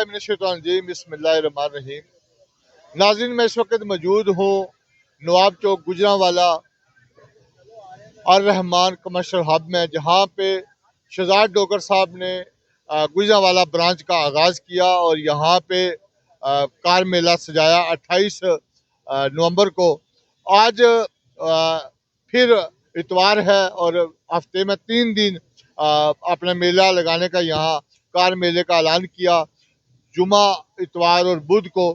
बिस्मिल्लाहिर्रहमानिर्रहीम बिस्मिल्लाहिर्रहमानिर्रहीम। नाज़रीन, मैं इस वक्त मौजूद हूँ नवाब चौक गुजरांवाला और रहमान कमर्शियल हब में, जहाँ पे शहजाद डोगर साहब ने गुजरांवाला ब्रांच का आगाज़ किया और यहाँ पे कार मेला सजाया 28 नवंबर को। आज फिर इतवार है और हफ्ते में 3 दिन अपना मेला लगाने का यहाँ कार मेले का ऐलान किया, जुमा, इतवार और बुध को।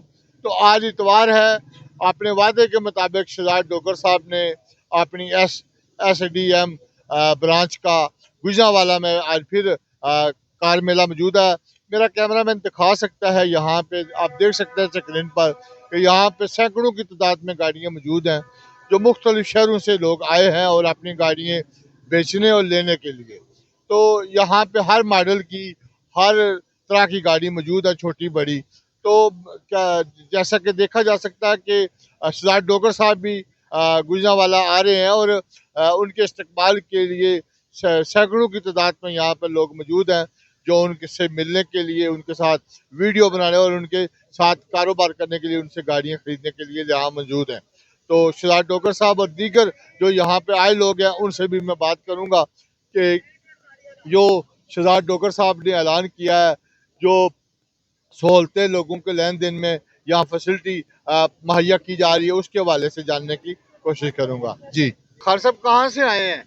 तो आज इतवार है। अपने वादे के मुताबिक शहजाद डोगर साहब ने अपनी SDM ब्रांच का गुजरांवाला में आज फिर कार मेला मौजूद है। मेरा कैमरामैन दिखा सकता है, यहाँ पे आप देख सकते हैं स्क्रीन पर कि यहाँ पे सैकड़ों की तादाद में गाड़ियाँ मौजूद हैं, जो मुख्तलिफ शहरों से लोग आए हैं और अपनी गाड़ियाँ बेचने और लेने के लिए। तो यहाँ पे हर मॉडल की, हर तरह की गाड़ी मौजूद है, छोटी बड़ी। तो क्या, जैसा कि देखा जा सकता है कि शहजाद डोगर साहब भी गुजरांवाला आ रहे हैं और उनके इस्तकबाल के लिए सैकड़ों की तादाद में यहाँ पर लोग मौजूद हैं, जो उनके से मिलने के लिए, उनके साथ वीडियो बनाने और उनके साथ कारोबार करने के लिए, उनसे गाड़ियाँ खरीदने के लिए यहाँ मौजूद हैं। तो शहजाद डोगर साहब और दीगर जो यहाँ पे आए लोग हैं, उनसे भी मैं बात करूँगा कि जो शहजाद डोगर साहब ने ऐलान किया है, जो सहूलतें लोगों के लेन देन में यहाँ फैसिलिटी मुहैया की जा रही है, उसके हवाले से जानने की कोशिश करूँगा। जी खार साहब, कहाँ से आए हैं?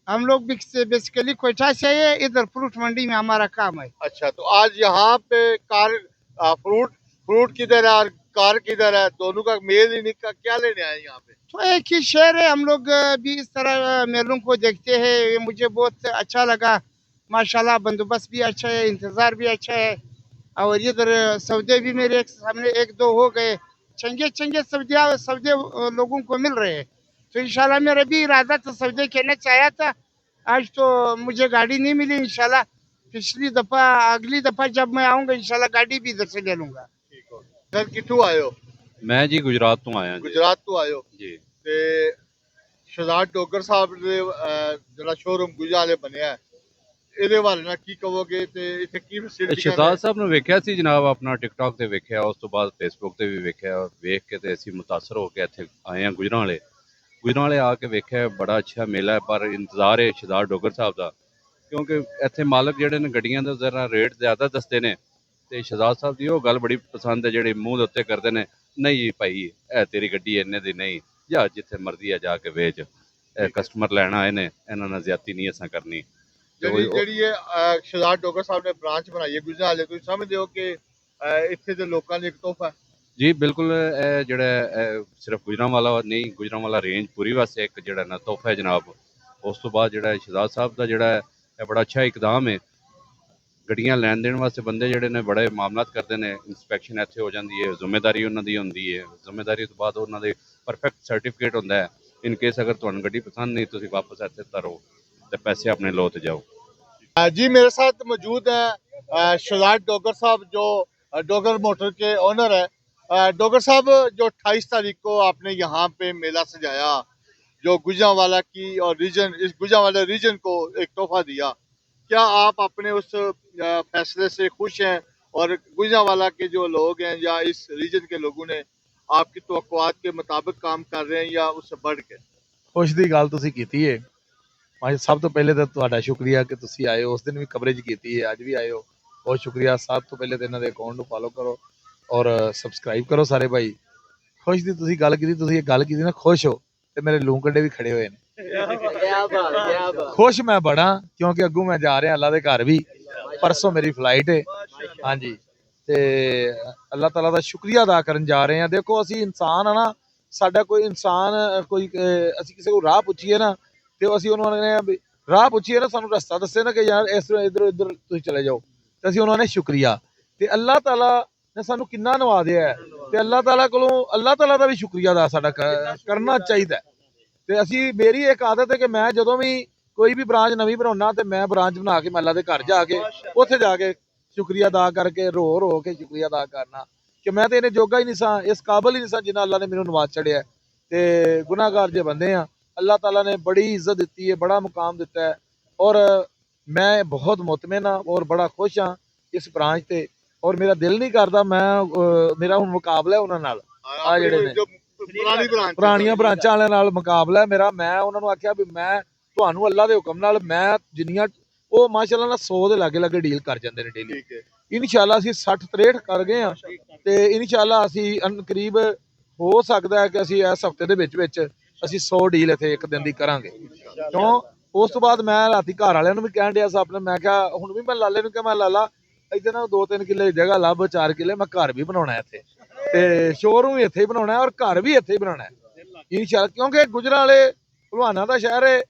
हम लोग बेसिकली कोयटा से है, इधर फ्रूट मंडी में हमारा काम है। अच्छा, तो आज यहाँ पे कार फ्रूट किधर है और कार किधर है? दोनों का मेल ही नहीं, का क्या लेने आए यहाँ पे? तो एक ही शहर है, हम लोग भी इस तरह मेलों को देखते हैं। ये मुझे बहुत अच्छा लगा, माशाल्लाह। बंदोबस्त भी अच्छा है, इंतजार भी अच्छा है, और इधर सौदे भी मेरे सामने 1-2 हो गए। चंगे सौदे लोगों को मिल रहे हैं। तो इंशाल्लाह मेरा भी इरादा था, सौदे कहना चाहा था। आज तो मुझे गाड़ी नहीं मिली। इंशाल्लाह अगली दफा जब मैं आऊंगा, इंशाल्लाह गाड़ी भी इधर से ले लूंगा। सर, कितों आए हो? मैं जी गुजरात तो आया जी। गुजरात तो आए हो जी। ते शहजाद डोगर साहब ने जरा शोरूम गुजराले बनया है, ਇਹਦੇ ਬਾਰੇ ਨਾਲ ਕੀ ਕਹੋਗੇ ਤੇ ਇੱਥੇ ਕੀ ਫੈਸਿਲਿਟੀ? ਸ਼ਹਜ਼ਾਦ ਸਾਹਿਬ ਨੂੰ ਵੇਖਿਆ ਸੀ ਜਨਾਬ, ਆਪਣਾ ਟਿਕਟੌਕ ਤੇ ਵੇਖਿਆ, ਉਸ ਤੋਂ ਬਾਅਦ ਫੇਸਬੁੱਕ ਤੇ ਵੀ ਵੇਖਿਆ। ਵੇਖ ਕੇ ਤੇ ਅਸੀਂ ਮੁਤਾਸਰ ਹੋ ਕੇ ਇੱਥੇ ਆਏ ਹਾਂ ਗੁਜਰਾਂਵਾਲੇ ਆ ਕੇ ਵੇਖਿਆ। ਬੜਾ ਅੱਛਾ ਮੇਲਾ ਹੈ, ਪਰ ਇੰਤਜ਼ਾਰ ਹੈ ਸ਼ਹਜ਼ਾਦ ਡੋਗਰ ਸਾਹਿਬ ਦਾ, ਕਿਉਂਕਿ ਇੱਥੇ ਮਾਲਕ ਜਿਹੜੇ ਨੇ ਗੱਡੀਆਂ ਦਾ ਜ਼ਰਾ ਰੇਟ ਜ਼ਿਆਦਾ ਦੱਸਦੇ ਨੇ, ਤੇ ਸ਼ਹਜ਼ਾਦ ਸਾਹਿਬ ਦੀ ਉਹ ਗੱਲ ਬੜੀ ਪਸੰਦ ਹੈ ਜਿਹੜੇ ਮੂੰਹ ਦੇ ਉੱਤੇ ਕਰਦੇ ਨੇ, ਨਹੀਂ ਭਾਈ ਇਹ ਤੇਰੀ ਗੱਡੀ ਇੰਨੇ ਦੀ ਨਹੀਂ, ਜਾਂ ਜਿੱਥੇ ਮਰਜ਼ੀ ਆ ਜਾ ਕੇ ਵੇਚ, ਇਹ ਕਸਟਮਰ ਲੈਣ ਆਏ ਨੇ, ਇਹਨਾਂ ਨਾਲ ਜ਼ਿਆਦਤੀ ਨਹੀਂ ਅਸਾਂ ਕਰਨੀ। ਜਿਹੜੀ ਇਹ ਸ਼ਹਜ਼ਾਦ ਡੋਗਰ ਸਾਹਿਬ ਨੇ ਬ੍ਰਾਂਚ ਬਣਾਈ ਹੈ ਗੁਜਰਾਂਵਾਲੇ, ਤੁਸੀਂ ਸਮਝਦੇ ਹੋ ਕਿ ਇੱਥੇ ਦੇ ਲੋਕਾਂ ਲਈ ਇੱਕ ਤੋਹਫਾ? ਜੀ ਬਿਲਕੁਲ, ਇਹ ਜਿਹੜਾ ਸਿਰਫ ਗੁਜਰਾਂਵਾਲਾ ਨਹੀਂ, ਗੁਜਰਾਂਵਾਲਾ ਰੇਂਜ ਪੂਰੀ ਵਾਸਤੇ ਇੱਕ ਜਿਹੜਾ ਨਾ ਤੋਹਫਾ ਹੈ ਜਨਾਬ। ਉਸ ਤੋਂ ਬਾਅਦ ਜਿਹੜਾ ਸ਼ਹਜ਼ਾਦ ਸਾਹਿਬ ਦਾ ਜਿਹੜਾ ਇਹ ਬੜਾ ਅੱਛਾ ਇਕਦਾਮ ਹੈ। ਗੱਡੀਆਂ ਲੈਣ ਦੇਣ ਵਾਸਤੇ ਬੰਦੇ ਜਿਹੜੇ ਨੇ ਬੜੇ ਮਾਮਲਾਤ ਕਰਦੇ ਨੇ, ਇੰਸਪੈਕਸ਼ਨ ਇੱਥੇ ਹੋ ਜਾਂਦੀ ਹੈ, ਜ਼ਿੰਮੇਵਾਰੀ ਉਹਨਾਂ ਦੀ ਹੁੰਦੀ ਹੈ। ਜ਼ਿੰਮੇਵਾਰੀ ਤੋਂ ਬਾਅਦ ਉਹਨਾਂ ਦੇ ਪਰਫੈਕਟ ਸਰਟੀਫਿਕੇਟ ਹੁੰਦਾ ਹੈ। ਇਨ ਕੇਸ ਅਗਰ ਤੁਹਾਨੂੰ ਗੱਡੀ ਪਸੰਦ नहीं, ਤੁਸੀਂ वापस ਇੱਥੇ तरੋ तो पैसे अपने लो तो जाओ। जी, मेरे साथ मौजूद है शहजाद डोगर साहब, जो डोगर मोटर के ओनर है। डोगर साहब, जो 28 तारीख को आपने यहाँ पे मेला सजाया, जो गुजरांवाला की और इस गुजरांवाला रीजन को एक तोहफा दिया, क्या आप अपने उस फैसले से खुश हैं? और गुजरांवाला के जो लोग हैं या इस रीजन के लोगों ने आपकी तवक्कुआत के मुताबिक काम कर रहे हैं या उससे बढ़ के? खुश दी गल तुसीं कीती है। सब तो पहले तो तुहाडा शुक्रिया कि तुसीं आए हो। उस दिन भी कवरेज की है, अज भी आए हो, बहुत शुक्रिया। सब तो पहले तो इन्हां दे अकाउंट नूं फॉलो करो और सबसक्राइब करो सारे भाई। खुश दी तुसीं गल कीती ना, खुश हो ते मेरे लूं कंडे भी खड़े हुए ने। खुश मैं बड़ा, क्योंकि अग्गों मैं जा रहा अल्लाह दे घर भी, परसों मेरी फ्लाइट है। हाँ जी, ते अल्लाह ताला दा शुक्रिया अदा करन जा रहे हैं। देखो असीं इंसान आ ना, साडा कोई इंसान कोई असीं किसी को राह पुछीए ना, ਤੇ ਅਸੀਂ ਉਹਨਾਂ ਨੇ ਰਾਹ ਪੁੱਛੀਏ ਨਾ, ਸਾਨੂੰ ਰਸਤਾ ਦੱਸੇ ਨਾ ਕਿ ਯਾਰ ਇਸ ਇਧਰ ਤੁਸੀਂ ਚਲੇ ਜਾਓ, ਤੇ ਅਸੀਂ ਉਹਨਾਂ ਨੇ ਸ਼ੁਕਰੀਆ। ਤੇ ਅੱਲਾਹ ਤਾਲਾ ਨੇ ਸਾਨੂੰ ਕਿੰਨਾ ਨਵਾਜ਼ਿਆ ਹੈ, ਤੇ ਅੱਲਾਹ ਤਾਲਾ ਕੋਲੋਂ ਅੱਲਾਹ ਤਾਲਾ ਦਾ ਵੀ ਸ਼ੁਕਰੀਆ ਦਾ ਸਾਡਾ ਕਰਨਾ ਚਾਹੀਦਾ। ਤੇ ਅਸੀਂ, ਮੇਰੀ ਇੱਕ ਆਦਤ ਹੈ ਕਿ ਮੈਂ ਜਦੋਂ ਵੀ ਕੋਈ ਵੀ ਬ੍ਰਾਂਚ ਨਵੀਂ ਬਣਾਉਣਾ, ਤੇ ਮੈਂ ਬ੍ਰਾਂਚ ਬਣਾ ਕੇ ਅੱਲਾਹ ਦੇ ਘਰ ਜਾ ਕੇ ਉੱਥੇ ਜਾ ਕੇ ਸ਼ੁਕਰੀਆ ਅਦਾ ਕਰਕੇ ਰੋ ਕੇ ਸ਼ੁਕਰੀਆ ਅਦਾ ਕਰਨਾ, ਕਿ ਮੈਂ ਤੇ ਇਹਨੇ ਜੋਗਾ ਹੀ ਨਹੀਂ ਸਾਂ, ਇਸ ਕਾਬਲ ਹੀ ਨਹੀਂ ਸਾਂ ਜਿੰਨਾ ਅੱਲਾਹ ਨੇ ਮੈਨੂੰ ਨਵਾਜ਼ ਚੜਿਆ। ਤੇ ਗੁਨਾਹਗਾਰ ਜੇ ਬੰਦੇ ਆ, अल्लाह ताला ने बड़ी इज्जत दी है, बड़ा मुकाम दिता है, और मैं बहुत मुतमिन हाँ और बड़ा खुश हाँ इस ब्रांच से। ਔਰ ਮੇਰਾ ਦਿਲ ਨਹੀਂ ਕਰਦਾ ਮੇਰਾ ਹੁਣ ਮੁਕਾਬਲਾ ਹੈ ਉਹਨਾਂ ਨਾਲ, ਆ ਜਿਹੜੇ ਨੇ ਪੁਰਾਣੀਆਂ ਬ੍ਰਾਂਚਾਂ ਵਾਲਿਆਂ ਨਾਲ ਮੁਕਾਬਲਾ ਹੈ ਮੇਰਾ। ਮੈਂ ਉਹਨਾਂ ਨੂੰ ਆਖਿਆ ਵੀ ਮੈਂ ਤੁਹਾਨੂੰ ਅੱਲਾ ਦੇ ਹੁਕਮ ਨਾਲ ਮੈਂ ਜਿੰਨੀਆਂ ਉਹ ਮਾਸ਼ਾਅੱਲਾ ਨਾਲ 100 ਦੇ ਲਾਗੇ ਲਾਗੇ ਡੀਲ ਕਰ ਜਾਂਦੇ ਨੇ ਡੇਲੀ। ਇਨਸ਼ਾਅੱਲਾ ਅਸੀਂ 60 63 ਕਰ ਗਏ ਆ ਤੇ ਇਨਸ਼ਾਅੱਲਾ ਅਸੀਂ ਕਰੀਬ ਹੋ ਸਕਦਾ ਹੈ ਕਿ ਅਸੀਂ ਇਸ ਹਫਤੇ ਦੇ ਵਿੱਚ ਅਸੀਂ 100 ਡੀਲ ਇੱਥੇ ਇੱਕ ਦਿਨ ਦੀ ਕਰਾਂਗੇ। ਕਿਉਂ ਉਸ ਤੋਂ ਬਾਅਦ ਮੈਂ ਰਾਤੀ ਘਰ ਵਾਲਿਆਂ ਨੂੰ ਵੀ ਕਹਿਣ ਡਿਆ ਸੀ ਆਪਣੇ, ਮੈਂ ਕਿਹਾ ਹੁਣ ਵੀ ਮੈਂ ਲਾਲੇ ਨੂੰ ਕਿਹਾ ਮੈਂ ਲਾਲਾ ਇੱਥੇ ਨਾ 2-3 ਕਿੱਲੇ ਜਗ੍ਹਾ ਲੱਭ, 4 ਕਿੱਲੇ ਮੈਂ ਘਰ ਵੀ ਬਣਾਉਣਾ ਇੱਥੇ ਤੇ ਸ਼ੋਰੂਮ ਵੀ ਇੱਥੇ ਹੀ ਬਣਾਉਣਾ ਔਰ ਘਰ ਵੀ ਇੱਥੇ ਹੀ ਬਣਾਉਣਾ ਇਨਸ਼ਾਅੱਲਾ, ਕਿਉਂਕਿ ਗੁਜਰਾਂਵਾਲੇ ਭਲਵਾਨਾਂ ਦਾ ਸ਼ਹਿਰ ਹੈ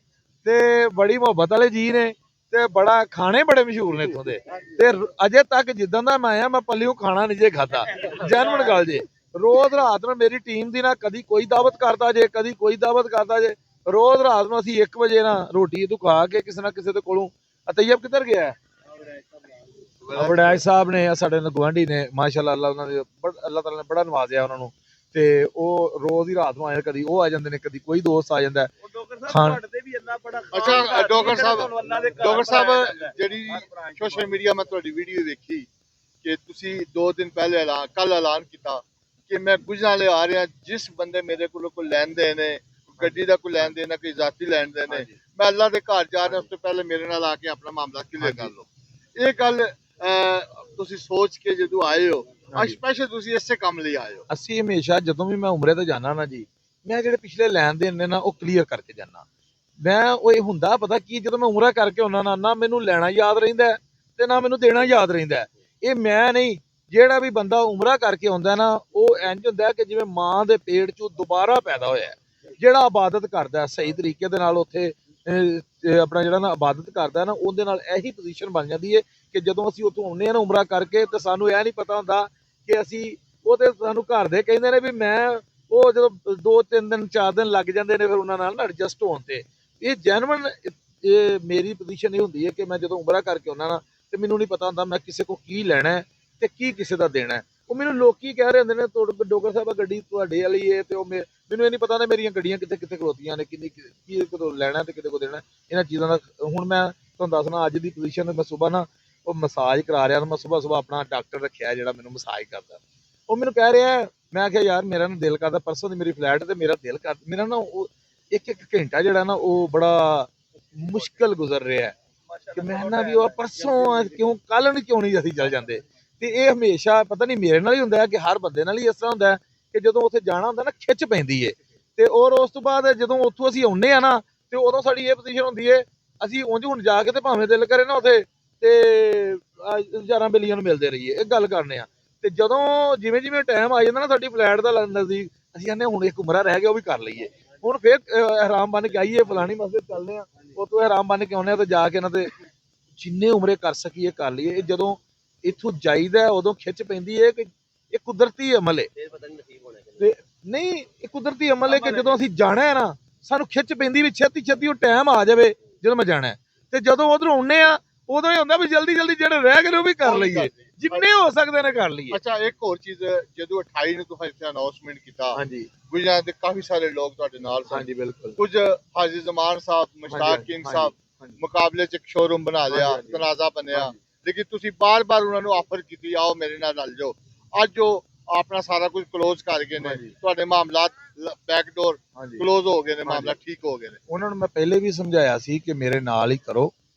ਤੇ ਬੜੀ ਮੁਹੱਬਤ ਵਾਲੇ ਜੀ ਨੇ ਤੇ ਬੜਾ ਖਾਣੇ ਬੜੇ ਮਸ਼ਹੂਰ ਨੇ ਇੱਥੋਂ ਦੇ। ਤੇ ਅਜੇ ਤੱਕ ਜਿੱਦਾਂ ਦਾ ਮੈਂ ਆਇਆ ਮੈਂ ਪੱਲਿਓਂ ਖਾਣਾ ਨਹੀਂ ਜੇ ਖਾਦਾ, ਜੈਨੂਨ ਗੱਲ ਜੇ। ਰੋਜ਼ ਰਾਤ ਨੂੰ ਮੇਰੀ ਟੀਮ ਦੀ ਨਾ ਕਦੀ ਕੋਈ ਦਾਵਤ ਕਰਦਾ ਜੇ, ਕਦੀ ਕੋਈ ਦਾਵਤ ਕਰਦਾ ਜੇ। ਰੋਜ਼ ਰਾਤ ਨੂੰ ਅਸੀਂ 1 ਵਜੇ ਨਾ ਰੋਟੀ ਤੋਂ ਖਾ ਕੇ ਕਿਸੇ ਨਾ ਕਿਸੇ ਦੇ ਕੋਲੋਂ। ਤੈਯਬ ਕਿੱਧਰ ਗਿਆ? ਵਡਾਇ ਸਾਹਿਬ ਨੇ ਸਾਡੇ ਗੁਆਂਢੀ ਨੇ ਮਾਸ਼ਾਅੱਲਾ, ਅੱਲਾਹ ਤਾਲਾ ਨੇ ਬੜਾ ਨਵਾਜ਼ਿਆ ਉਹਨਾਂ ਨੂੰ ਤੇ ਉਹ ਰੋਜ਼ ਹੀ ਰਾਤ ਨੂੰ ਆਏ, ਕਦੀ ਉਹ ਆ ਜਾਂਦੇ ਨੇ, ਕਦੀ ਕੋਈ ਦੋਸਤ ਆ ਜਾਂਦਾ ਖਾਣ। ਅੱਛਾ ਡੋਗਰ ਸਾਹਿਬ ਜਿਹੜੀ ਸੋਸ਼ਲ ਮੀਡੀਆ ਮੈਂ ਤੁਹਾਡੀ ਵੀਡੀਓ ਵੇਖੀ ਕਿ ਤੁਸੀਂ 2 ਦਿਨ ਪਹਿਲੇ ਕੱਲ ਐਲਾਨ ਕੀਤਾ ਕਿ ਮੈਂ ਗੁਜਰਾਂਵਾਲੇ ਆ ਰਿਹਾ, ਜਿਸ ਬੰਦੇ ਮੇਰੇ ਕੋਲ ਕੋਈ ਲੈਣ ਦੇਣ ਨੇ, ਗੱਡੀ ਦਾ ਕੋਈ ਲੈਣ ਦੇਣ ਹੈ, ਕੋਈ ਜ਼ਾਤੀ ਲੈਣ ਦੇਣ ਨੇ, ਮੈਂ ਅੱਲਾ ਦੇ ਘਰ ਜਾ ਰਿਹਾ, ਉਸ ਤੋਂ ਪਹਿਲੇ ਮੇਰੇ ਨਾਲ ਆ ਕੇ ਆਪਣਾ ਮਾਮਲਾ ਕਲੀਅਰ ਕਰ ਲਓ। ਇਹ ਗੱਲ ਤੁਸੀਂ ਸੋਚ ਕੇ ਜਦੋਂ ਆਏ ਹੋ, ਸਪੈਸ਼ਲ ਤੁਸੀਂ ਇਸੇ ਕੰਮ ਲਈ ਆਏ ਹੋ? ਅਸੀਂ ਹਮੇਸ਼ਾ ਜਦੋਂ ਵੀ ਮੈਂ ਉਮਰੇ ਤੇ ਜਾਣਾ ਨਾ ਜੀ, ਮੈਂ ਜਿਹੜੇ ਪਿਛਲੇ ਲੈਣ ਦੇਣ ਨੇ ਨਾ ਉਹ ਕਲੀਅਰ ਕਰਕੇ ਜਾਣਾ। ਮੈਂ ਉਹ ਇਹ ਹੁੰਦਾ ਪਤਾ ਕੀ, ਜਦੋਂ ਮੈਂ ਉਮਰਾ ਕਰਕੇ ਆਉਣਾ ਨਾ ਮੈਨੂੰ ਲੈਣਾ ਯਾਦ ਰਹਿੰਦਾ ਤੇ ਨਾ ਮੈਨੂੰ ਦੇਣਾ ਯਾਦ ਰਹਿੰਦਾ। ਇਹ ਮੈਂ ਨਹੀਂ, ਜਿਹੜਾ ਵੀ ਬੰਦਾ ਉਮਰਾ ਕਰਕੇ ਆਉਂਦਾ ਨਾ ਉਹ ਇੰਜ ਹੁੰਦਾ ਕਿ ਜਿਵੇਂ ਮਾਂ ਦੇ ਪੇਟ ਚੋਂ ਦੁਬਾਰਾ ਪੈਦਾ ਹੋਇਆ। ਜਿਹੜਾ ਇਬਾਦਤ ਕਰਦਾ ਸਹੀ ਤਰੀਕੇ ਦੇ ਨਾਲ ਉੱਥੇ ਆਪਣਾ ਜਿਹੜਾ ਨਾ ਇਬਾਦਤ ਕਰਦਾ ਨਾ, ਉਹਦੇ ਨਾਲ ਇਹੀ ਪੋਜੀਸ਼ਨ ਬਣ ਜਾਂਦੀ ਹੈ ਕਿ ਜਦੋਂ ਅਸੀਂ ਉੱਥੋਂ ਆਉਂਦੇ ਹਾਂ ਨਾ ਉਮਰਾ ਕਰਕੇ ਤੇ ਸਾਨੂੰ ਇਹ ਨਹੀਂ ਪਤਾ ਹੁੰਦਾ ਕਿ ਅਸੀਂ ਉਹ ਤੇ ਸਾਨੂੰ ਘਰ ਦੇ ਕਹਿੰਦੇ ਨੇ ਵੀ ਮੈਂ ਉਹ ਜਦੋਂ 2-3 ਦਿਨ 4 ਦਿਨ ਲੱਗ ਜਾਂਦੇ ਨੇ ਫਿਰ ਉਹਨਾਂ ਨਾਲ ਨਾ ਐਡਜਸਟ ਹੋਣ ਤੇ। ਇਹ ਜੈਨੂਇਨ ਇਹ ਮੇਰੀ ਪੋਜੀਸ਼ਨ ਇਹ ਹੁੰਦੀ ਹੈ ਕਿ ਮੈਂ ਜਦੋਂ ਉਮਰਾ ਕਰਕੇ ਆਉਣਾ ਨਾ ਤੇ ਮੈਨੂੰ ਨਹੀਂ ਪਤਾ ਹੁੰਦਾ ਮੈਂ ਕਿਸੇ ਕੋ ਕੀ ਲੈਣਾ ਤੇ ਕੀ ਕਿਸੇ ਦਾ ਦੇਣਾ। ਉਹ ਮੈਨੂੰ ਲੋਕੀ ਕਹਿ ਰਹੇ ਹੁੰਦੇ ਨੇ ਡੋਗਰ ਸਾਹਿਬ ਗੱਡੀ ਤੁਹਾਡੇ ਵਾਲੀ ਹੈ, ਤੇ ਉਹ ਮੈਨੂੰ ਇਹ ਨਹੀਂ ਪਤਾ ਮੇਰੀਆਂ ਗੱਡੀਆਂ ਕਿੱਥੇ ਕਿੱਥੇ ਖਲੋਤੀਆਂ ਨੇ, ਕੀ ਕਦੋਂ ਲੈਣਾ ਤੇ ਕਿਤੇ ਕੋ ਦੇਣਾ। ਇਹਨਾਂ ਚੀਜ਼ਾਂ ਦਾ ਹੁਣ ਮੈਂ ਤੁਹਾਨੂੰ ਦੱਸਣਾ ਅੱਜ ਦੀ ਪੋਜੀਸ਼ਨ ਮੈਂ ਸੁਬਾਹ ਨਾ ਉਹ ਮਸਾਜ ਕਰਾ ਰਿਹਾ, ਮੈਂ ਸੁਬਾਹ ਆਪਣਾ ਡਾਕਟਰ ਰੱਖਿਆ ਜਿਹੜਾ ਮੈਨੂੰ ਮਸਾਜ ਕਰਦਾ। ਉਹ ਮੈਨੂੰ ਕਹਿ ਰਿਹਾ, ਮੈਂ ਆਖਿਆ ਯਾਰ ਮੇਰਾ ਨਾ ਦਿਲ ਕਰਦਾ, ਪਰਸੋਂ ਦੀ ਮੇਰੀ ਫਲੈਟ ਤੇ ਮੇਰਾ ਦਿਲ ਕਰ, ਮੇਰਾ ਨਾ ਉਹ ਇੱਕ ਘੰਟਾ ਜਿਹੜਾ ਨਾ ਉਹ ਬੜਾ ਮੁਸ਼ਕਲ ਗੁਜ਼ਰ ਰਿਹਾ ਕਿ ਮੈਂ ਨਾ ਵੀ ਉਹ ਪਰਸੋਂ ਕਿਉਂ ਕੱਲ ਨੂੰ ਕਿਉਂ ਨਹੀਂ ਅਸੀਂ ਚੱਲ ਜਾਂਦੇ। ਤੇ ਇਹ ਹਮੇਸ਼ਾ ਪਤਾ ਨਹੀਂ ਮੇਰੇ ਨਾਲ ਹੀ ਹੁੰਦਾ ਕਿ ਹਰ ਬੰਦੇ ਨਾਲ ਹੀ ਇਸ ਤਰ੍ਹਾਂ ਹੁੰਦਾ ਕਿ ਜਦੋਂ ਉੱਥੇ ਜਾਣਾ ਹੁੰਦਾ ਨਾ ਖਿੱਚ ਪੈਂਦੀ ਹੈ। ਤੇ ਔਰ ਉਸ ਤੋਂ ਬਾਅਦ ਜਦੋਂ ਉੱਥੋਂ ਅਸੀਂ ਆਉਂਦੇ ਆ ਨਾ ਤੇ ਉਦੋਂ ਸਾਡੀ ਇਹ ਪੋਜੀਸ਼ਨ ਹੁੰਦੀ ਹੈ ਅਸੀਂ ਉਂਝ ਹੁਣ ਜਾ ਕੇ ਤੇ ਭਾਵੇਂ ਦਿਲ ਕਰੇ ਨਾ ਉੱਥੇ ਤੇ ਹਜ਼ਾਰਾਂ ਬੇਲੀਆਂ ਨੂੰ ਮਿਲਦੇ ਰਹੀਏ, ਇਹ ਗੱਲ ਕਰਨੇ ਆ। ਤੇ ਜਦੋਂ ਜਿਵੇਂ ਜਿਵੇਂ ਟਾਈਮ ਆ ਜਾਂਦਾ ਨਾ ਸਾਡੀ ਫਲੈਟ ਦਾ ਨਜ਼ਦੀਕ, ਅਸੀਂ ਕਹਿੰਦੇ ਹੁਣ ਇੱਕ ਉਮਰਾ ਰਹਿ ਗਿਆ ਉਹ ਵੀ ਕਰ ਲਈਏ। ਹੁਣ ਫਿਰ ਇਹਿਰਾਮ ਬਣ ਕੇ ਆਈਏ ਫਲਾਣੀ ਮਸਜਿਦ ਚੱਲਦੇ ਆ, ਉੱਥੋਂ ਇਹਿਰਾਮ ਬਣ ਕੇ ਆਉਂਦੇ ਆ ਤੇ ਜਾ ਕੇ ਨਾ ਤੇ ਜਿੰਨੇ ਉਮਰੇ ਕਰ ਸਕੀਏ ਕਰ ਲਈਏ। ਇਹ ਜਦੋਂ ਇੱਥੋਂ ਜਾਈਦਾ ਉਦੋਂ ਖਿੱਚ ਪੈਂਦੀ ਹੈ ਕਿ ਇਹ ਕੁਦਰਤੀ ਅਮਲ ਹੈ ਤੇ ਨਹੀਂ, ਇਹ ਕੁਦਰਤੀ ਅਮਲ ਹੈ ਕਿ ਜਦੋਂ ਅਸੀਂ ਜਾਣਾ ਹੈ ਨਾ ਸਾਨੂੰ ਖਿੱਚ ਪੈਂਦੀ ਵੀ ਛੇਤੀ ਛੇਤੀ ਉਹ ਟਾਈਮ ਆ ਜਾਵੇ ਜਦੋਂ ਮੈਂ ਜਾਣਾ। ਤੇ ਜਦੋਂ ਉਧਰੋਂ ਆਉਂਦੇ ਆ ਉਦੋਂ ਇਹ ਹੁੰਦਾ ਵੀ ਜਲਦੀ ਜਲਦੀ ਜਿਹੜੇ ਰਹਿ ਗਏ ਉਹ ਵੀ ਕਰ ਲਈਏ, ਜਿੰਨੇ ਹੋ ਸਕਦੇ ਨੇ ਕਰ ਲਈਏ। ਅੱਛਾ ਇੱਕ ਹੋਰ ਚੀਜ਼, ਜਦੋਂ 28 ਨੂੰ ਤੁਸੀਂ ਇੱਥੇ ਅਨਾਉਂਸਮੈਂਟ ਕੀਤਾ, ਹਾਂਜੀ ਗੁਜਰਾਂ ਦੇ ਕਾਫੀ ਸਾਰੇ ਲੋਕ ਤੁਹਾਡੇ ਨਾਲ ਸਨ। ਹਾਂਜੀ ਬਿਲਕੁਲ। ਕੁਝ ਹਾਜੀ ਜ਼ਮਾਨ ਸਾਹਿਬ, ਮੁਸ਼ਤਾਕ ਕਿੰਗ ਸਾਹਿਬ ਮੁਕਾਬਲੇ 'ਚ ਇੱਕ ਸ਼ੋਰੂਮ ਬਣਾ ਲਿਆ, ਤਨਾਜ਼ਾ ਬਣਿਆ, ਲੇਕਿਨ ਤੁਸੀਂ ਬਾਰ-ਬਾਰ ਉਹਨਾਂ ਨੂੰ ਆਫਰ ਕੀਤੀ ਆਓ ਮੇਰੇ ਨਾਲ ਰਲ ਜਾਓ। ਅੱਜ ਉਹ ਆਪਣਾ ਸਾਰਾ ਕੁਝ ਕਲੋਜ਼ ਕਰ ਗਏ ਨੇ, ਤੁਹਾਡੇ ਮਾਮਲਾਤ ਬੈਕਡੋਰ ਕਲੋਜ਼ ਹੋ ਗਏ ਨੇ, ਮਾਮਲਾ ਠੀਕ ਹੋ ਗਏ ਨੇ। ਉਹਨਾਂ ਨੂੰ ਮੈਂ ਪਹਿਲੇ ਵੀ ਸਮਝਾਇਆ ਸੀ ਕਿ ਮੇਰੇ ਨਾਲ ਹੀ ਕਰੋ,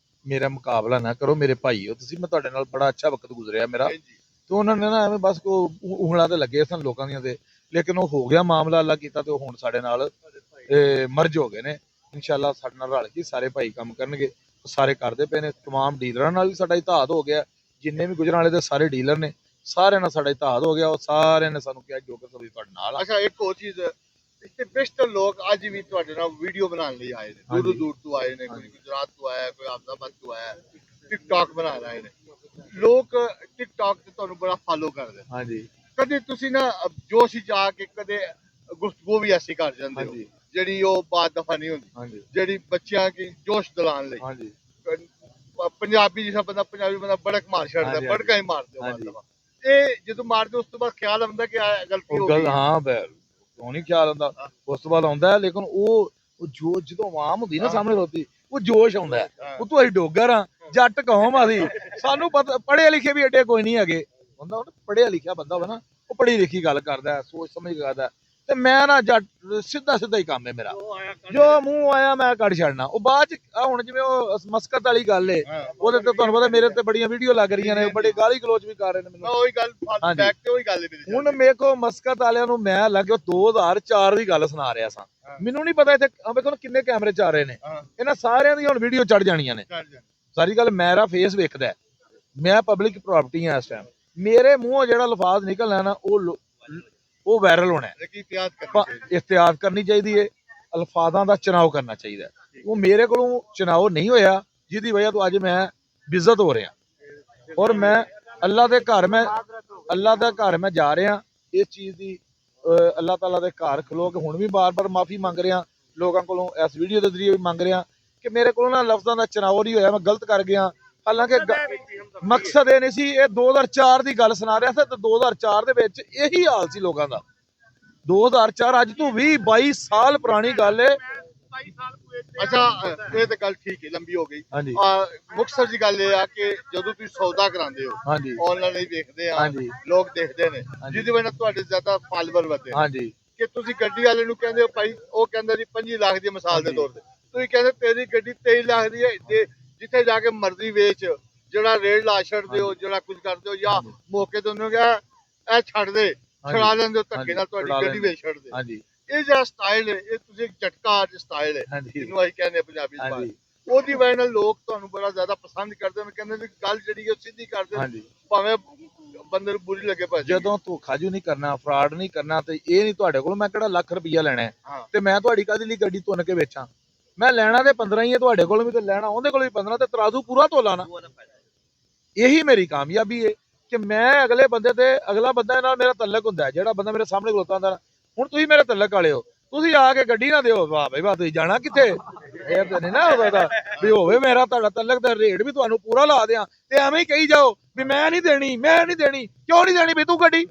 ਮੇਰਾ ਮੁਕਾਬਲਾ ਨਾ ਕਰੋ, ਮੇਰੇ ਭਾਈ ਹੋ ਤੁਸੀਂ, ਮੈਂ ਤੁਹਾਡੇ ਨਾਲ ਬੜਾ ਅੱਛਾ ਵਕਤ ਗੁਜ਼ਰਿਆ ਮੇਰਾ। ਤੇ ਉਹਨਾਂ ਨੇ ਨਾ ਐਵੇਂ ਬਸ ਉਂਗਲਾਂ ਤੇ ਲੱਗੇ ਸਨ ਲੋਕਾਂ ਦੀਆਂ ਤੇ, ਲੇਕਿਨ ਉਹ ਹੋ ਗਿਆ ਮਾਮਲਾ ਅੱਲਾ ਕੀਤਾ ਤੇ ਉਹ ਹੁਣ ਸਾਡੇ ਨਾਲ ਮਰਜ ਹੋ ਗਏ ਨੇ। ਇਨਸ਼ਾਅੱਲਾ ਸਾਡੇ ਨਾਲ ਰਲ ਕੇ ਸਾਰੇ ਭਾਈ ਕੰਮ ਕਰਨਗੇ, ਸਾਰੇ ਕਰਦੇ ਪਏ ਨੇ। ਤਮਾਮ ਡੀਲਰਾਂ ਨਾਲ ਵੀ ਸਾਡਾ ਇਤਿਹਾਦ ਹੋ ਗਿਆ, ਜਿੰਨੇ ਵੀ ਗੁਜਰਾਂਵਾਲੇ ਦੇ ਸਾਰੇ ਡੀਲਰ ਨੇ ਸਾਰਿਆਂ ਨਾਲ ਸਾਡਾ ਇਤਿਹਾਦ ਹੋ ਗਿਆ। ਉਹ ਸਾਰਿਆਂ ਨੇ ਸਾਨੂੰ ਕਿਹਾ ਜੋਕਰ ਸਾਹਿਬ ਤੁਹਾਡੇ ਨਾਲ। ਅੱਛਾ ਇੱਕ ਹੋਰ ਚੀਜ਼, ਇੱਥੇ ਬੇਸ਼ਤਰ ਲੋਕ ਅੱਜ ਵੀ ਤੁਹਾਡੇ ਨਾਲ ਵੀਡੀਓ ਬਣਾਉਣ ਲਈ ਆਏ ਨੇ, ਦੂਰੋਂ ਦੂਰ ਤੋਂ ਆਏ ਨੇ, ਕੋਈ ਗੁਜਰਾਤ ਤੋਂ ਆਇਆ, ਕੋਈ ਅਹਿਮਦਾਬਾਦ ਤੋਂ ਆਇਆ, ਟਿਕਟੌਕ ਬਣਾਉਣ ਆਏ ਨੇ ਲੋਕ। ਟਿਕਟੌਕ ਤੇ ਤੁਹਾਨੂੰ ਬੜਾ ਫਾਲੋ ਕਰਦੇ। ਹਾਂਜੀ ਕਦੇ ਤੁਸੀਂ ਨਾ ਜੋਸ਼ ਚ ਆ ਕੇ ਕਦੇ ਗੁਫ਼ਤਗੂ ਵੀ ਐਸੀ ਕਰ ਜਾਂਦੇ ਹੋ ਜਿਹੜੀ ਉਹ ਬਾਤ ਦਫਾ ਨਹੀਂ ਹੁੰਦੀ, ਜਿਹੜੀ ਬੱਚਿਆਂ ਕੀ ਜੋਸ਼ ਦਿਲਾਉਣ ਲਈ। ਪੰਜਾਬੀ ਜਿਹਾ ਬੰਦਾ ਪੰਜਾਬੀ ਬੰਦਾ ਬੜਕ ਮਾਰ ਛੱਡਦਾ, ਬੜਕਾ ਹੀ ਮਾਰਦੇ ਹੋ। ਇਹ ਜਦੋਂ ਮਾਰਦੇ ਉਸ ਤੋਂ ਬਾਅਦ ਖਿਆਲ ਆਉਂਦਾ ਕਿ ਗਲਤੀ ਹੋ ਗਈ। ਹਾਂ ਕਿਉਂ ਨਹੀਂ ਖਿਆਲ ਆਉਂਦਾ, ਉਸ ਤੋਂ ਬਾਅਦ ਆਉਂਦਾ। ਲੇਕਿਨ ਉਹ ਜੋ ਜਦੋਂ ਆਵਾਮ ਹੁੰਦੀ ਨਾ ਸਾਹਮਣੇ ਖਲੋਤੀ, ਉਹ ਜੋਸ਼ ਆਉਂਦਾ। ਉਹ ਤੋਂ ਅਸੀਂ ਡੋਗਰ ਆ, ਜੱਟ ਕੌਮ ਆ, ਅਸੀਂ ਸਾਨੂੰ ਪਤਾ, ਪੜ੍ਹੇ ਲਿਖੇ ਵੀ ਏਡੇ ਕੋਈ ਨਹੀਂ ਹੈਗੇ। ਹੁੰਦਾ ਉਹ ਪੜ੍ਹਿਆ ਲਿਖਿਆ ਬੰਦਾ ਹੋਵੇ ਨਾ, ਉਹ ਪੜ੍ਹੀ ਲਿਖੀ ਗੱਲ ਕਰਦਾ ਹੈ, ਸੋਚ ਸਮਝ ਕੇ ਕਰਦਾ ਹੈ। ਤੇ ਮੈਂ ਨਾ ਜੱਟ ਸਿੱਧਾ ਸਿੱਧਾ ਹੀ ਕੰਮ ਹੈ ਮੇਰਾ, ਜੋ ਮੂੰਹ ਆਇਆ ਮੈਂ ਕੱਢ ਛੱਡਣਾ। ਉਹ ਬਾਅਦ ਚ ਹੁਣ ਜਿਵੇਂ ਉਹ ਮਸਕਤ ਵਾਲੀ ਗੱਲ ਏ, ਉਹਦੇ ਤੇ ਤੁਹਾਨੂੰ ਪਤਾ ਮੇਰੇ ਤੇ ਬੜੀਆਂ ਵੀਡੀਓ ਲੱਗ ਰਹੀਆਂ ਨੇ, ਬੜੇ ਗਾਲੀ ਗਲੋਚ ਵੀ ਕਰ ਰਹੇ ਨੇ ਮੈਨੂੰ। ਉਹੀ ਗੱਲ ਬੈਕ ਤੇ ਉਹੀ ਗੱਲ ਹੈ। ਹੁਣ ਮੇਰੇ ਕੋ ਮਸਕਤ ਵਾਲਿਆਂ ਨੂੰ ਮੈਂ ਲੱਗੇ 2004 ਦੀ ਗੱਲ ਸੁਣਾ ਰਿਹਾ ਸਾਂ, ਮੈਨੂੰ ਨਹੀਂ ਪਤਾ ਇੱਥੇ ਵੇਖੋ ਕਿੰਨੇ ਕੈਮਰੇ ਚੱਲ ਰਹੇ ਨੇ, ਇਹਨਾਂ ਸਾਰਿਆਂ ਦੀ ਹੁਣ ਵੀਡੀਓ ਚੜ ਜਾਣੀਆਂ ਨੇ। ਸਾਰੀ ਗੱਲ ਮੇਰਾ ਫੇਸ ਵੇਖਦਾ, ਮੈਂ ਪਬਲਿਕ ਪ੍ਰਾਪਰਟੀ ਆ ਇਸ ਟਾਈਮ, ਮੇਰੇ ਮੂੰਹੋਂ ਜਿਹੜਾ ਲਫ਼ਾਜ਼ ਨਿਕਲਣਾ ਨਾ ਉਹ ਵਾਇਰਲ ਹੋਣਾ ਹੈ। ਇhtiyat ਕਰਨੀ ਚਾਹੀਦੀ ਹੈ, ਅਲਫਾਜ਼ਾਂ ਦਾ ਚੁਣਾਵ ਕਰਨਾ ਚਾਹੀਦਾ ਹੈ। ਉਹ ਮੇਰੇ ਕੋਲੋਂ ਚੁਣਾਵ ਨਹੀਂ ਹੋਇਆ, ਜਿਹਦੀ ਵਜ੍ਹਾ ਤੋਂ ਅੱਜ ਮੈਂ ਬੇਇੱਜ਼ਤ ਹੋ ਰਿਹਾ, ਔਰ ਮੈਂ ਅੱਲਾ ਦੇ ਘਰ ਮੈਂ ਜਾ ਰਿਹਾ। ਇਸ ਚੀਜ਼ ਦੀ ਅੱਲਾਹ ਤਾਲਾ ਦੇ ਘਰ ਖਲੋ ਕੇ ਹੁਣ ਵੀ ਬਾਰ-ਬਾਰ ਮਾਫੀ ਮੰਗ ਰਿਹਾ ਲੋਕਾਂ ਕੋਲੋਂ, ਇਸ ਵੀਡੀਓ ਦੇ ਜ਼ਰੀਏ ਵੀ ਮੰਗ ਰਿਹਾ ਕਿ ਮੇਰੇ ਕੋਲੋਂ ਨਾ ਲਫ਼ਜ਼ਾਂ ਦਾ ਚੁਣਾਵ ਨਹੀਂ ਹੋਇਆ, ਮੈਂ ਗਲਤ ਕਰ ਗਿਆ। ਹਾਲਾਂਕਿ ਮਕਸਦ ਇਹ ਨਹੀਂ ਸੀ, ਇਹ 2004 ਦੀ ਗੱਲ ਸੁਣਾ ਰਿਹਾ ਸੀ, ਤੇ 2004 ਦੇ ਵਿੱਚ ਇਹੀ ਹਾਲ ਸੀ ਲੋਕਾਂ ਦਾ। 2004 ਅੱਜ ਤੋਂ 22 ਸਾਲ ਪੁਰਾਣੀ ਗੱਲ ਹੈ। ਅੱਛਾ ਇਹ ਤਾਂ ਗੱਲ ਠੀਕ ਹੈ, ਲੰਬੀ ਹੋ ਗਈ। ਹਾਂਜੀ ਮੁਕਤਸਰ ਦੀ ਗੱਲ ਇਹ ਆ ਕਿ ਜਦੋਂ ਤੁਸੀਂ ਸੌਦਾ ਕਰਾਉਂਦੇ ਹੋ, ਹਾਂਜੀ ਆਨਲਾਈਨ ਹੀ ਵੇਖਦੇ ਆ, ਹਾਂਜੀ ਲੋਕ ਦੇਖਦੇ ਨੇ, ਜਿਹਦੀ ਵਜ੍ਹਾ ਨਾਲ ਤੁਹਾਡੇ ਜ਼ਿਆਦਾ ਫਾਲੋਅਰ ਵਧਦੇ। ਹਾਂਜੀ ਕਿ ਤੁਸੀਂ ਗੱਡੀ ਵਾਲੇ ਨੂੰ ਕਹਿੰਦੇ ਹੋ ਭਾਈ, ਉਹ ਕਹਿੰਦਾ ਜੀ 25 ਲੱਖ ਦੀ ਮਿਸਾਲ ਦੇ ਤੌਰ ਤੇ, ਤੁਸੀਂ ਕਹਿੰਦੇ ਤੇਰੀ ਗੱਡੀ 23 ਲੱਖ ਦੀ ਹੈ, ਜਿੱਥੇ ਜਾ ਕੇ ਮਰਜ਼ੀ ਵੇਚ, ਜਿਹੜਾ ਰੇਟ ਲਾ ਛੱਡਦੇ ਹੋ, ਜਿਹੜਾ ਕੁਝ ਕਰਦੇ ਹੋ, ਜਾਂ ਮੌਕੇ ਤੇ ਉਹਨੂੰ ਕਿਹਾ ਇਹ ਛੱਡ ਦੇ, ਛੁਡਾ ਲੈਂਦੇ ਹੋ, ਧੱਕੇ ਨਾਲ ਤੁਹਾਡੀ ਗੱਡੀ ਵੇਚ ਛੱਡਦੇ। ਹਾਂਜੀ ਇਹ ਜਿਹੜਾ ਸਟਾਈਲ ਹੈ, ਇਹ ਤੁਸੀਂ ਇੱਕ ਝਟਕਾ ਸਟਾਈਲ ਹੈ, ਜਿਹਨੂੰ ਅਸੀਂ ਕਹਿੰਦੇ ਪੰਜਾਬੀ ਚ, ਉਹਦੀ ਵਜ੍ਹਾ ਨਾਲ ਲੋਕ ਤੁਹਾਨੂੰ ਬੜਾ ਜ਼ਿਆਦਾ ਪਸੰਦ ਕਰਦੇ ਨੇ, ਕਹਿੰਦੇ ਨੇ ਗੱਲ ਜਿਹੜੀ ਉਹ ਸਿੱਧੀ ਕਰਦੇ ਨੇ, ਭਾਵੇਂ ਬੰਦੇ ਨੂੰ ਬੁਰੀ ਲੱਗੇ ਭਾਜੀ। ਜਦੋਂ ਧੋਖਾਜੂ ਨਹੀਂ ਕਰਨਾ, ਫਰਾਡ ਨਹੀਂ ਕਰਨਾ, ਤੇ ਇਹ ਨਹੀਂ ਤੁਹਾਡੇ ਕੋਲ ਮੈਂ ਕਿਹੜਾ ਲੱਖ ਰੁਪਈਆ ਲੈਣਾ ਹੈ ਤੇ ਮੈਂ ਤੁਹਾਡੀ ਕਾਹਦੇ ਲਈ ਗੱਡੀ ਤੁੰਨ ਕੇ ਵੇਚਾਂ। ਮੈਂ ਲੈਣਾ ਤੇ 15 ਹੀ ਹੈ, ਤੁਹਾਡੇ ਕੋਲ ਵੀ ਤੇ ਲੈਣਾ ਉਹਦੇ ਕੋਲ ਵੀ 15, ਤੇ ਤਰਾਜ਼ੂ ਪੂਰਾ ਤੋਲਾ ਨਾ। ਇਹੀ ਮੇਰੀ ਕਾਮਯਾਬੀ ਹੈ ਕਿ ਮੈਂ ਅਗਲੇ ਬੰਦੇ ਤੇ, ਅਗਲਾ ਬੰਦਾ ਨਾਲ ਮੇਰਾ ਤਲਕ ਹੁੰਦਾ ਹੈ, ਜਿਹੜਾ ਬੰਦਾ ਮੇਰੇ ਸਾਹਮਣੇ ਖਲੋਤਾ ਹੁੰਦਾ। ਹੁਣ ਤੁਸੀਂ ਮੇਰੇ ਤਲਕ ਵਾਲੇ ਹੋ, ਤੁਸੀਂ ਆ ਕੇ ਗੱਡੀ ਨਾ ਦਿਓ, ਵਾਹ ਬਈ ਵਾਹ, ਤੁਸੀਂ ਜਾਣਾ ਕਿੱਥੇ? ਇਹ ਤਾਂ ਨਹੀਂ ਨਾ ਹੋਦਾ ਵੀ ਹੋਵੇ ਮੇਰਾ ਤੁਹਾਡਾ ਤਲਕ ਦਾ ਰੇਟ ਵੀ ਤੁਹਾਨੂੰ ਪੂਰਾ ਲਾ ਦਿਆਂ, ਤੇ ਐਵੇਂ ਹੀ ਕਹੀ ਜਾਓ ਵੀ ਮੈਂ ਨਹੀਂ ਦੇਣੀ, ਮੈਂ ਨਹੀਂ ਦੇਣੀ। ਕਿਉਂ ਨਹੀਂ ਦੇਣੀ ਬਈ ਤੂੰ ਗੱਡੀ?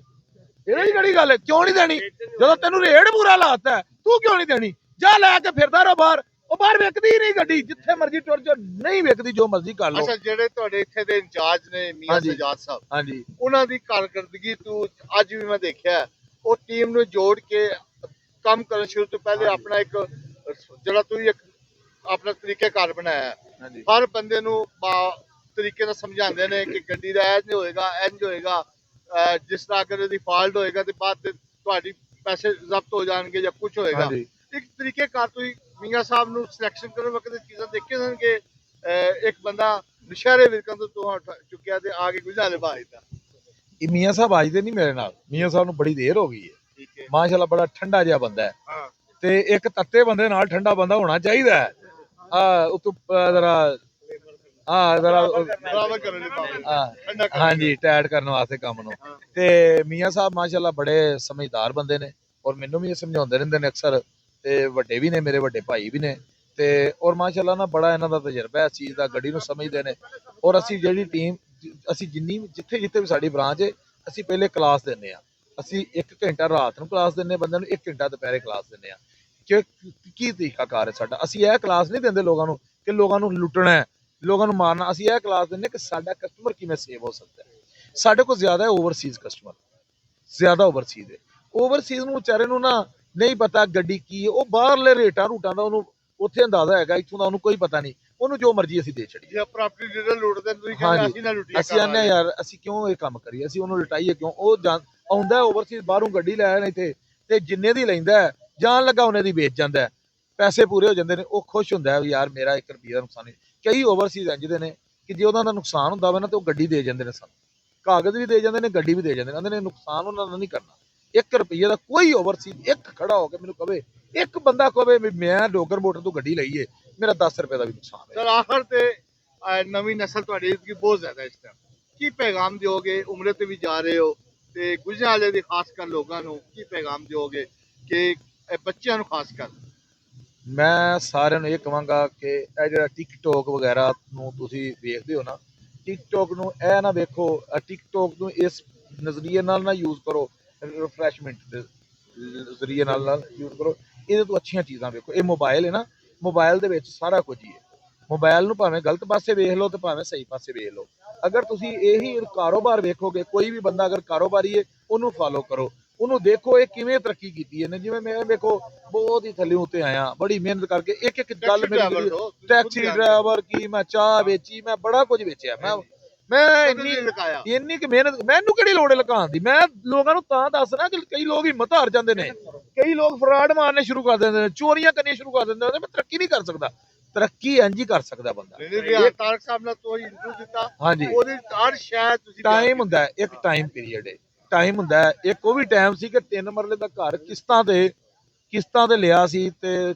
ਇਹਦੇ ਦੀ ਕਿਹੜੀ ਗੱਲ ਹੈ, ਕਿਉਂ ਨਹੀਂ ਦੇਣੀ? ਜਦੋਂ ਤੈਨੂੰ ਰੇਟ ਪੂਰਾ ਲਾਤਾ ਤੂੰ ਕਿਉਂ ਨਹੀਂ ਦੇਣੀ? ਜਾ ਲੈ ਕੇ ਫਿਰਦਾ ਰਹੋ ਬਾਹਰ, ਉਹ ਬਾਹਰ ਵਿਕਦੀ ਨਹੀਂ ਗੱਡੀ, ਜਿੱਥੇ ਮਰਜ਼ੀ ਟੁਰ ਜਾ, ਨਹੀਂ ਵਿਕਦੀ, ਜੋ ਮਰਜ਼ੀ ਕਰ ਲਓ। ਅੱਛਾ ਜਿਹੜੇ ਤੁਹਾਡੇ ਇੱਥੇ ਦੇ ਇੰਚਾਰਜ ਨੇ ਮੀਆਂ ਸਜਾਦ ਸਾਹਿਬ, ਹਾਂਜੀ, ਉਹਨਾਂ ਦੀ ਕਾਰਗਰਦਗੀ ਤੂੰ ਅੱਜ ਵੀ ਮੈਂ ਦੇਖਿਆ, ਉਹ ਟੀਮ ਨੂੰ ਜੋੜ ਕੇ ਕੰਮ ਕਰਨ ਸ਼ੁਰੂ ਤੋਂ ਪਹਿਲੇ ਆਪਣਾ ਇੱਕ ਜਿਹੜਾ ਤੁਸੀਂ ਇੱਕ ਆਪਣਾ ਤਰੀਕੇਕਾਰ ਬਣਾਇਆ, ਹਰ ਬੰਦੇ ਨੂੰ ਤਰੀਕੇ ਨਾਲ ਸਮਝਾਉਂਦੇ ਨੇ ਕਿ ਗੱਡੀ ਦਾ ਇੰਜ ਹੋਏਗਾ, ਇੰਜ ਹੋਏਗਾ, ਜਿਸ ਤਰ੍ਹਾਂ ਅਗਰ ਇਹਦੀ ਫਾਲਟ ਹੋਏਗਾ ਤੇ ਬਾਅਦ ਤੇ ਤੁਹਾਡੀ ਪੈਸੇ ਜ਼ਬਤ ਹੋ ਜਾਣਗੇ ਜਾਂ ਕੁਝ ਹੋਏਗਾ। ਇੱਕ ਤਰੀਕੇਕਾਰ ਤੁਸੀਂ ਮੀਆਂ ਸਾਹਿਬ ਨੂੰ ਸਿਲੈਕਸ਼ਨ ਕਰਨ ਵਕਤ ਚੀਜ਼ਾਂ ਦੇਖੇ ਸਨ ਕਿ ਇੱਕ ਬੰਦਾ ਨਸ਼ਹਿਰੇ ਵਿਰਕਾਂ ਤੋਂ ਚੁੱਕਿਆ ਤੇ ਆ ਕੇ ਗੁਜ਼ਾਰੇ ਬਾਜਦਾ। ਇਹ ਮੀਆਂ ਸਾਹਿਬ ਅੱਜ ਦੇ ਨਹੀਂ ਮੇਰੇ ਨਾਲ, ਮੀਆਂ ਸਾਹਿਬ ਨੂੰ ਬੜੀ ਦੇਰ ਹੋ ਗਈ ਹੈ। ਮਾਸ਼ਾਅੱਲਾ ਬੜਾ ਠੰਡਾ ਜਿਹਾ ਬੰਦਾ ਹੈ, ਤੇ ਇੱਕ ਤੱਤੇ ਬੰਦੇ ਨਾਲ ਠੰਡਾ ਬੰਦਾ ਹੋਣਾ ਚਾਹੀਦਾ ਹੈ। ਹਾਂਜੀ ਟੈਟ ਕਰਨ ਵਾਸਤੇ ਕੰਮ ਨੂੰ। ਤੇ ਮੀਆਂ ਸਾਹਿਬ ਮਾਸ਼ਾਅੱਲਾ ਬੜੇ ਸਮਝਦਾਰ ਬੰਦੇ ਨੇ, ਔਰ ਮੈਨੂੰ ਵੀ ਸਮਝਾਉਂਦੇ ਰਹਿੰਦੇ ਨੇ ਅਕਸਰ, ਤੇ ਵੱਡੇ ਵੀ ਨੇ, ਮੇਰੇ ਵੱਡੇ ਭਾਈ ਵੀ ਨੇ, ਤੇ ਔਰ ਮਾਸ਼ਾਅੱਲਾ ਨਾ ਬੜਾ ਇਹਨਾਂ ਦਾ ਤਜਰਬਾ ਇਸ ਚੀਜ਼ ਦਾ, ਗੱਡੀ ਨੂੰ ਸਮਝਦੇ ਨੇ। ਔਰ ਅਸੀਂ ਜਿਹੜੀ ਟੀਮ, ਅਸੀਂ ਜਿੱਥੇ ਵੀ ਸਾਡੀ ਬ੍ਰਾਂਚ ਹੈ, ਅਸੀਂ ਪਹਿਲੇ ਕਲਾਸ ਦਿੰਦੇ ਆ। ਅਸੀਂ 1 ਘੰਟਾ ਰਾਤ ਨੂੰ ਕਲਾਸ ਦਿੰਦੇ, ਬੰਦੇ ਨੂੰ 1 ਘੰਟਾ ਦੁਪਹਿਰੇ ਕਲਾਸ ਦਿੰਦੇ ਆ ਕਿ ਕੀ ਤਰੀਕਾ ਕਾਰ ਹੈ ਸਾਡਾ। ਅਸੀਂ ਇਹ ਕਲਾਸ ਨਹੀਂ ਦਿੰਦੇ ਲੋਕਾਂ ਨੂੰ ਕਿ ਲੋਕਾਂ ਨੂੰ ਲੁੱਟਣਾ ਹੈ, ਲੋਕਾਂ ਨੂੰ ਮਾਰਨਾ। ਅਸੀਂ ਇਹ ਕਲਾਸ ਦਿੰਦੇ ਕਿ ਸਾਡਾ ਕਸਟਮਰ ਕਿਵੇਂ ਸੇਵ ਹੋ ਸਕਦਾ ਹੈ। ਸਾਡੇ ਕੋਲ ਜ਼ਿਆਦਾ ਹੈ ਓਵਰਸੀਜ਼ ਕਸਟਮਰ, ਜ਼ਿਆਦਾ ਓਵਰਸੀਜ਼ ਹੈ। ਓਵਰਸੀਜ਼ ਨੂੰ ਵਿਚਾਰੇ ਨੂੰ ਨਾ ਨਹੀਂ ਪਤਾ ਗੱਡੀ ਕੀ ਹੈ, ਉਹ ਬਾਹਰਲੇ ਰੇਟਾਂ ਰੂਟਾਂ ਦਾ ਉਹਨੂੰ ਉੱਥੇ ਅੰਦਾਜ਼ਾ ਹੈਗਾ, ਇੱਥੋਂ ਦਾ ਉਹਨੂੰ ਕੋਈ ਪਤਾ ਨਹੀਂ, ਉਹਨੂੰ ਜੋ ਮਰਜ਼ੀ ਅਸੀਂ ਦੇ ਛੱਡੀਏ। ਜੇ ਪ੍ਰਾਪਰਟੀ ਡੀਲਰ ਲੁੱਟਦੇ ਤੁਸੀਂ ਕਹਿੰਦੇ ਅਸੀਂ ਨਾ ਲੁੱਟੀਏ, ਅਸੀਂ ਆਨੇ ਯਾਰ ਅਸੀਂ ਕਿਉਂ ਇਹ ਕੰਮ ਕਰੀਏ, ਅਸੀਂ ਉਹਨੂੰ ਲੁਟਾਈਏ ਕਿਉਂ? ਉਹ ਆਉਂਦਾ ਓਵਰਸੀਜ਼ ਬਾਹਰੋਂ ਗੱਡੀ ਲੈ ਆਣ ਇੱਥੇ, ਤੇ ਜਿੰਨੇ ਦੀ ਲੈਂਦਾ ਜਾਣ ਲੱਗਾ ਉਹਨੇ ਦੀ ਵੇਚ ਜਾਂਦਾ, ਪੈਸੇ ਪੂਰੇ ਹੋ ਜਾਂਦੇ ਨੇ, ਉਹ ਖੁਸ਼ ਹੁੰਦਾ ਵੀ ਯਾਰ ਮੇਰਾ 1 ਰੁਪਈਆ ਦਾ ਨੁਕਸਾਨ ਨਹੀਂ। ਕਈ ਓਵਰਸੀਜ਼ ਇੰਜ ਦੇ ਨੇ ਕਿ ਜੇ ਉਹਨਾਂ ਦਾ ਨੁਕਸਾਨ ਹੁੰਦਾ ਵਾ ਨਾ, ਤੇ ਉਹ ਗੱਡੀ ਦੇ ਜਾਂਦੇ ਨੇ, ਸਾਨੂੰ ਕਾਗਜ਼ ਵੀ ਦੇ ਜਾਂਦੇ ਨੇ, ਗੱਡੀ ਵੀ ਦੇ ਜਾਂਦੇ ਨੇ, ਕਹਿੰਦੇ ਨੇ ਨੁਕਸਾਨ ਉਹਨਾਂ ਦਾ ਨਹੀਂ ਕਰਨਾ। 1 ਰੁਪਈਏ ਦਾ ਕੋਈ ਓਵਰਸੀਜ਼ ਇੱਕ ਖੜਾ ਹੋ ਕੇ ਮੈਨੂੰ ਕਵੇ, ਇੱਕ ਬੰਦਾ ਕਵੇ ਵੀ ਮੈਂ ਡੋਗਰ ਮੋਟਰ ਤੋਂ ਗੱਡੀ ਲਈ ਏ, ਮੇਰਾ 10 ਰੁਪਏ ਦਾ ਵੀ ਨੁਕਸਾਨ ਹੈ। ਸਰ ਆਖਰ ਤੇ ਨਵੀਂ ਨਸਲ ਤੁਹਾਡੀ ਦੀ ਬਹੁਤ ਜ਼ਿਆਦਾ ਇਸ ਟਾਈਮ, ਕੀ ਪੈਗਾਮ ਦਿਓਗੇ? ਉਮਰੇ ਤੇ ਵੀ ਜਾ ਰਹੇ ਹੋ, ਤੇ ਗੁਜਰਾਂਵਾਲੇ ਦੇ ਖਾਸ ਕਰ ਲੋਕਾਂ ਨੂੰ ਕੀ ਪੈਗਾਮ ਦਿਓਗੇ ਕਿ ਬੱਚਿਆਂ ਨੂੰ ਖਾਸ ਕਰ? ਮੈਂ ਸਾਰਿਆਂ ਨੂੰ ਇਹ ਕਹਾਂਗਾ ਕਿ ਇਹ ਜਿਹੜਾ ਟਿਕਟੋਕ ਵਗੈਰਾ ਨੂੰ ਤੁਸੀਂ ਵੇਖਦੇ ਹੋ ਨਾ, ਟਿਕਟੋਕ ਨੂੰ ਇਹ ਨਾ ਵੇਖੋ, ਟਿਕਟੋਕ ਨੂੰ ਇਸ ਨਜ਼ਰੀਏ ਨਾਲ ਨਾ ਯੂਜ਼ ਕਰੋ, ਰਿਫਰੈਸ਼ਮੈਂਟ ਦੇ ਜ਼ਰੀਏ ਨਾਲ ਯੂਜ਼ ਕਰੋ। ਇਹਦੇ ਤੋਂ ਅੱਛੀਆਂ ਚੀਜ਼ਾਂ ਵੇਖੋ। ਇਹ ਮੋਬਾਈਲ ਹੈ ਨਾ, ਮੋਬਾਈਲ ਦੇ ਵਿੱਚ ਸਾਰਾ ਕੁਝ ਹੀ ਹੈ। ਮੋਬਾਈਲ ਨੂੰ ਭਾਵੇਂ ਗਲਤ ਪਾਸੇ ਵੇਖ ਲਓ ਤੇ ਭਾਵੇਂ ਸਹੀ ਪਾਸੇ ਵੇਖ ਲਓ। ਅਗਰ ਤੁਸੀਂ ਇਹੀ ਕਾਰੋਬਾਰ ਵੇਖੋਗੇ, ਕੋਈ ਵੀ ਬੰਦਾ ਅਗਰ ਕਾਰੋਬਾਰੀ ਹੈ ਉਹਨੂੰ ਫਾਲੋ ਕਰੋ, ਉਹਨੂੰ ਦੇਖੋ ਇਹ ਕਿਵੇਂ ਤਰੱਕੀ ਕੀਤੀ ਇਹਨੇ। ਜਿਵੇਂ ਮੈਂ ਵੇਖੋ ਬਹੁਤ ਹੀ ਥੱਲੇ ਉੱਤੇ ਆਇਆ, ਬੜੀ ਮਿਹਨਤ ਕਰਕੇ ਇੱਕ ਇੱਕ ਗੱਲ ਮੇਰੀ, ਟੈਕਸੀ ਡਰਾਈਵਰ ਕੀ, ਮੈਂ ਚਾਹ ਵੇਚੀ, ਮੈਂ ਬੜਾ ਕੁਝ ਵੇਚਿਆ, ਮੈਂ ਇੰਨੀ ਕਿ ਮਿਹਨਤ, ਮੈਨੂੰ ਕਿਹੜੀ ਲੋੜ ਹੈ ਲੁਕਾਉਣ ਦੀ। ਮੈਂ ਲੋਕਾਂ ਨੂੰ ਤਾਂ ਦੱਸਣਾ ਕਿ ਕਈ ਲੋਕ ਹਿੰਮਤ ਹਾਰ ਜਾਂਦੇ ਨੇ, ਕਈ ਲੋਕ ਫਰਾਡ ਮਾਰਨੇ ਸ਼ੁਰੂ ਕਰ ਦਿੰਦੇ ਨੇ, ਚੋਰੀਆਂ ਕਰਨੀਆਂ ਸ਼ੁਰੂ ਕਰ ਦਿੰਦੇ ਨੇ। ਮੈਂ ਤਰੱਕੀ ਨਹੀਂ ਕਰ ਸਕਦਾ, ਤਰੱਕੀ ਇੰਜ ਹੀ ਕਰ ਸਕਦਾ ਬੰਦਾ। ਤਾਰਕ ਸਾਹਿਬ ਨੇ ਤੋਂ ਇੰਟਰਵਿਊ ਦਿੱਤਾ, ਹਾਂਜੀ, ਉਹਦੇ ਹਰ ਸ਼ਾਇਦ ਤੁਸੀਂ ਟਾਈਮ ਹੁੰਦਾ ਹੈ, ਇੱਕ ਟਾਈਮ ਪੀਰੀਅਡ ਹੈ, ਟਾਈਮ ਹੁੰਦਾ ਹੈ। ਇੱਕ ਉਹ ਵੀ ਟਾਈਮ ਸੀ ਕਿ 3 ਮਰਲੇ ਦਾ ਘਰ ਕਿਸ਼ਤਾਂ ਤੇ ਲਿਆ ਸੀ ਤੇ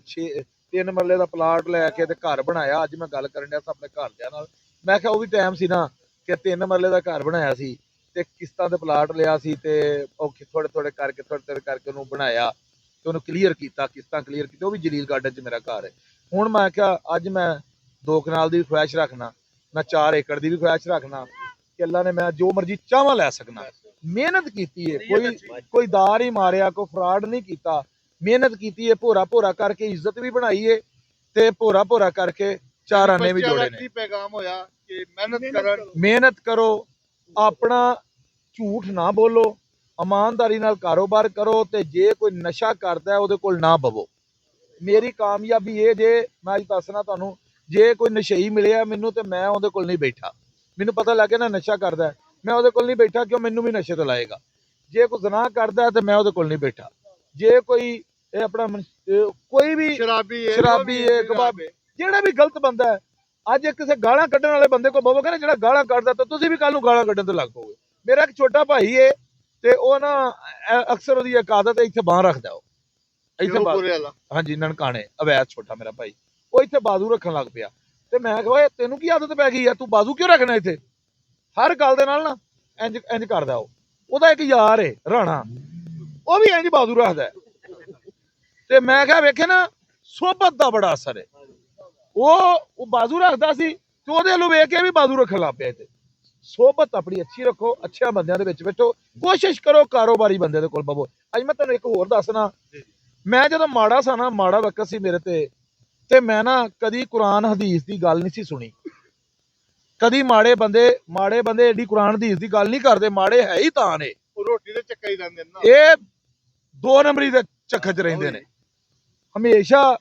3 ਮਰਲੇ ਦਾ ਪਲਾਟ ਲੈ ਕੇ ਤੇ ਘਰ ਬਣਾਇਆ। ਅੱਜ ਮੈਂ ਗੱਲ ਕਰਨ ਡਿਆ ਸੀ ਆਪਣੇ ਘਰਦਿਆਂ ਨਾਲ, ਮੈਂ ਕਿਹਾ ਉਹ ਵੀ ਟਾਈਮ ਸੀ ਨਾ ਕਿ 3 ਮਰਲੇ ਦਾ ਘਰ ਬਣਾਇਆ ਸੀ ਤੇ ਕਿਸ਼ਤਾਂ ਦੇ ਪਲਾਟ ਲਿਆ ਸੀ ਤੇ ਉਹ ਥੋੜੇ ਕਰਕੇ ਉਹਨੂੰ ਬਣਾਇਆ ਤੇ ਉਹਨੂੰ ਕਲੀਅਰ ਕੀਤਾ, ਕਿਸ਼ਤਾਂ ਕਲੀਅਰ ਕੀਤੀ। ਉਹ ਵੀ ਜਲੀਲ ਗਾਰਡਨ 'ਚ ਮੇਰਾ ਘਰ ਹੈ। ਹੁਣ ਮੈਂ ਕਿਹਾ ਅੱਜ ਮੈਂ 2 ਕਨਾਲ ਦੀ ਵੀ ਖੁਆਇਸ਼ ਰੱਖਣਾ, ਮੈਂ 4 ਏਕੜ ਦੀ ਵੀ ਖੁਆਇਸ਼ ਰੱਖਣਾ ਕਿ ਅੱਲਾ ਨੇ ਮੈਂ ਜੋ ਮਰਜ਼ੀ ਚਾਹਵਾਂ ਲੈ ਸਕਣਾ। ਮਿਹਨਤ ਕੀਤੀ ਹੈ, ਕੋਈ ਦਾਰ ਹੀ ਮਾਰਿਆ, ਕੋਈ ਫਰਾਡ ਨਹੀਂ ਕੀਤਾ, ਮਿਹਨਤ ਕੀਤੀ ਹੈ, ਭੋਰਾ ਕਰਕੇ ਇੱਜ਼ਤ ਵੀ ਬਣਾਈ ਹੈ ਤੇ ਭੋਰਾ ਕਰਕੇ 4 ਆਨੇ ਵੀ ਜੋੜੇ ਨੇ। ਪੈਗਾਮ ਹੋਇਆ ਕਿ ਮਿਹਨਤ ਕਰੋ, ਆਪਣਾ ਝੂਠ ਨਾ ਬੋਲੋ, ਇਮਾਨਦਾਰੀ ਨਾਲ ਕਾਰੋਬਾਰ ਕਰੋ ਤੇ ਜੇ ਕੋਈ ਨਸ਼ਾ ਕਰਦਾ ਉਹਦੇ ਕੋਲ ਨਾ ਬਵੋ। ਮੇਰੀ ਕਾਮਯਾਬੀ ਇਹ ਜੇ ਮੈਂ ਅੱਜ ਦੱਸਣਾ ਤੁਹਾਨੂੰ, ਜੇ ਕੋਈ ਨਸ਼ਈ ਮਿਲਿਆ ਮੈਨੂੰ ਤੇ ਮੈਂ ਉਹਦੇ ਕੋਲ ਨਹੀਂ ਬੈਠਾ। ਮੈਨੂੰ ਪਤਾ ਲੱਗ ਗਿਆ ਨਾ ਨਸ਼ਾ ਕਰਦਾ, ਮੈਂ ਉਹਦੇ ਕੋਲ ਨਹੀਂ ਬੈਠਾ ਕਿਉਂ ਮੈਨੂੰ ਵੀ ਨਸ਼ੇ ਤੇ ਲਾਏਗਾ। ਜੇ ਕੋਈ ਜ਼ਨਾ ਕਰਦਾ ਤੇ ਮੈਂ ਉਹਦੇ ਕੋਲ ਨਹੀਂ ਬੈਠਾ। ਜੇ ਕੋਈ ਇਹ ਆਪਣਾ ਕੋਈ ਵੀ ਸ਼ਰਾਬੀ ਹੈ, ਕਬਾਬੀ, ਜਿਹੜਾ ਵੀ ਗਲਤ ਬੰਦਾ ਹੈ, ਅੱਜ ਕਿਸੇ ਗਾਲਾਂ ਕੱਢਣ ਵਾਲੇ ਬੰਦੇ ਕੋਲ ਬਵੋਗੇ ਨਾ, ਜਿਹੜਾ ਗਾਲਾਂ ਕੱਢਦਾ ਤਾਂ ਤੁਸੀਂ ਵੀ ਕੱਲ ਨੂੰ ਗਾਲਾਂ ਕੱਢਣ ਤੇ ਲੱਗ ਪਓਗੇ। ਮੇਰਾ ਇੱਕ ਛੋਟਾ ਭਾਈ ਏ ਤੇ ਉਹ ਨਾ ਅਕਸਰ ਉਹਦੀ ਇੱਕ ਆਦਤ ਹੈ, ਇੱਥੇ ਬਾਂਹ ਰੱਖਦਾ ਉਹ ਇੱਥੇ, ਹਾਂਜੀ ਨਨਕਾਣੇ ਅਵੈਧ, ਛੋਟਾ ਮੇਰਾ ਭਾਈ, ਉਹ ਇੱਥੇ ਬਾਜ਼ੂ ਰੱਖਣ ਲੱਗ ਪਿਆ ਤੇ ਮੈਂ ਕਿਹਾ ਓਏ ਤੈਨੂੰ ਕੀ ਆਦਤ ਪੈ ਗਈ ਆ, ਤੂੰ ਬਾਜ਼ੂ ਕਿਉਂ ਰੱਖਣਾ ਇੱਥੇ? ਹਰ ਗੱਲ ਦੇ ਨਾਲ ਨਾ ਇੰਜ ਕਰਦਾ। ਉਹਦਾ ਇੱਕ ਯਾਰ ਏ ਰਾਣਾ, ਉਹ ਵੀ ਇੰਜ ਬਾਜ਼ੂ ਰੱਖਦਾ ਤੇ ਮੈਂ ਕਿਹਾ ਵੇਖੇ ਨਾ ਸੋਬਤ ਦਾ ਬੜਾ ਅਸਰ ਹੈ। ਉਹ ਬਾਜ਼ੂ ਰੱਖਦਾ ਸੀ ਤੇ ਉਹਦੇ ਵੱਲੋਂ ਵੇਖ ਕੇ ਵੀ ਬਾਜ਼ੂ ਰੱਖਣ ਲੱਗ ਪਿਆ। ਤੇ ਸੋਬਤ ਆਪਣੀ ਅੱਛੀ ਰੱਖੋ, ਅੱਛਿਆਂ ਬੰਦਿਆਂ ਦੇ ਵਿੱਚ ਬੈਠੋ, ਕੋਸ਼ਿਸ਼ ਕਰੋ ਕਾਰੋਬਾਰੀ ਬੰਦੇ ਦੇ ਕੋਲ ਬਵੋ। ਅੱਜ ਮੈਂ ਤੁਹਾਨੂੰ ਇੱਕ ਹੋਰ ਦੱਸਣਾ, ਮੈਂ ਜਦੋਂ ਮਾੜਾ ਸਾਂ ਨਾ, ਮਾੜਾ ਵਕਤ ਸੀ ਮੇਰੇ ਤੇ ਮੈਂ ਨਾ ਕਦੀ ਕੁਰਾਨ ਹਦੀਸ ਦੀ ਗੱਲ ਨਹੀਂ ਸੀ ਸੁਣੀ, ਕਦੀ ਮਾੜੇ ਬੰਦੇ ਏਡੀ ਕੁਰਾਨ ਹਦੀਸ ਦੀ ਗੱਲ ਨਹੀਂ ਕਰਦੇ, ਮਾੜੇ ਹੈ ਹੀ ਤਾਂ ਨੇ, ਰੋਟੀ ਦੇ ਚੱਕਰ ਹੀ ਰਹਿੰਦੇ ਨੇ, ਇਹ 2 ਨੰਬਰੀ ਦੇ ਚੱਕਰ 'ਚ ਰਹਿੰਦੇ ਨੇ। ਹਮੇਸ਼ਾ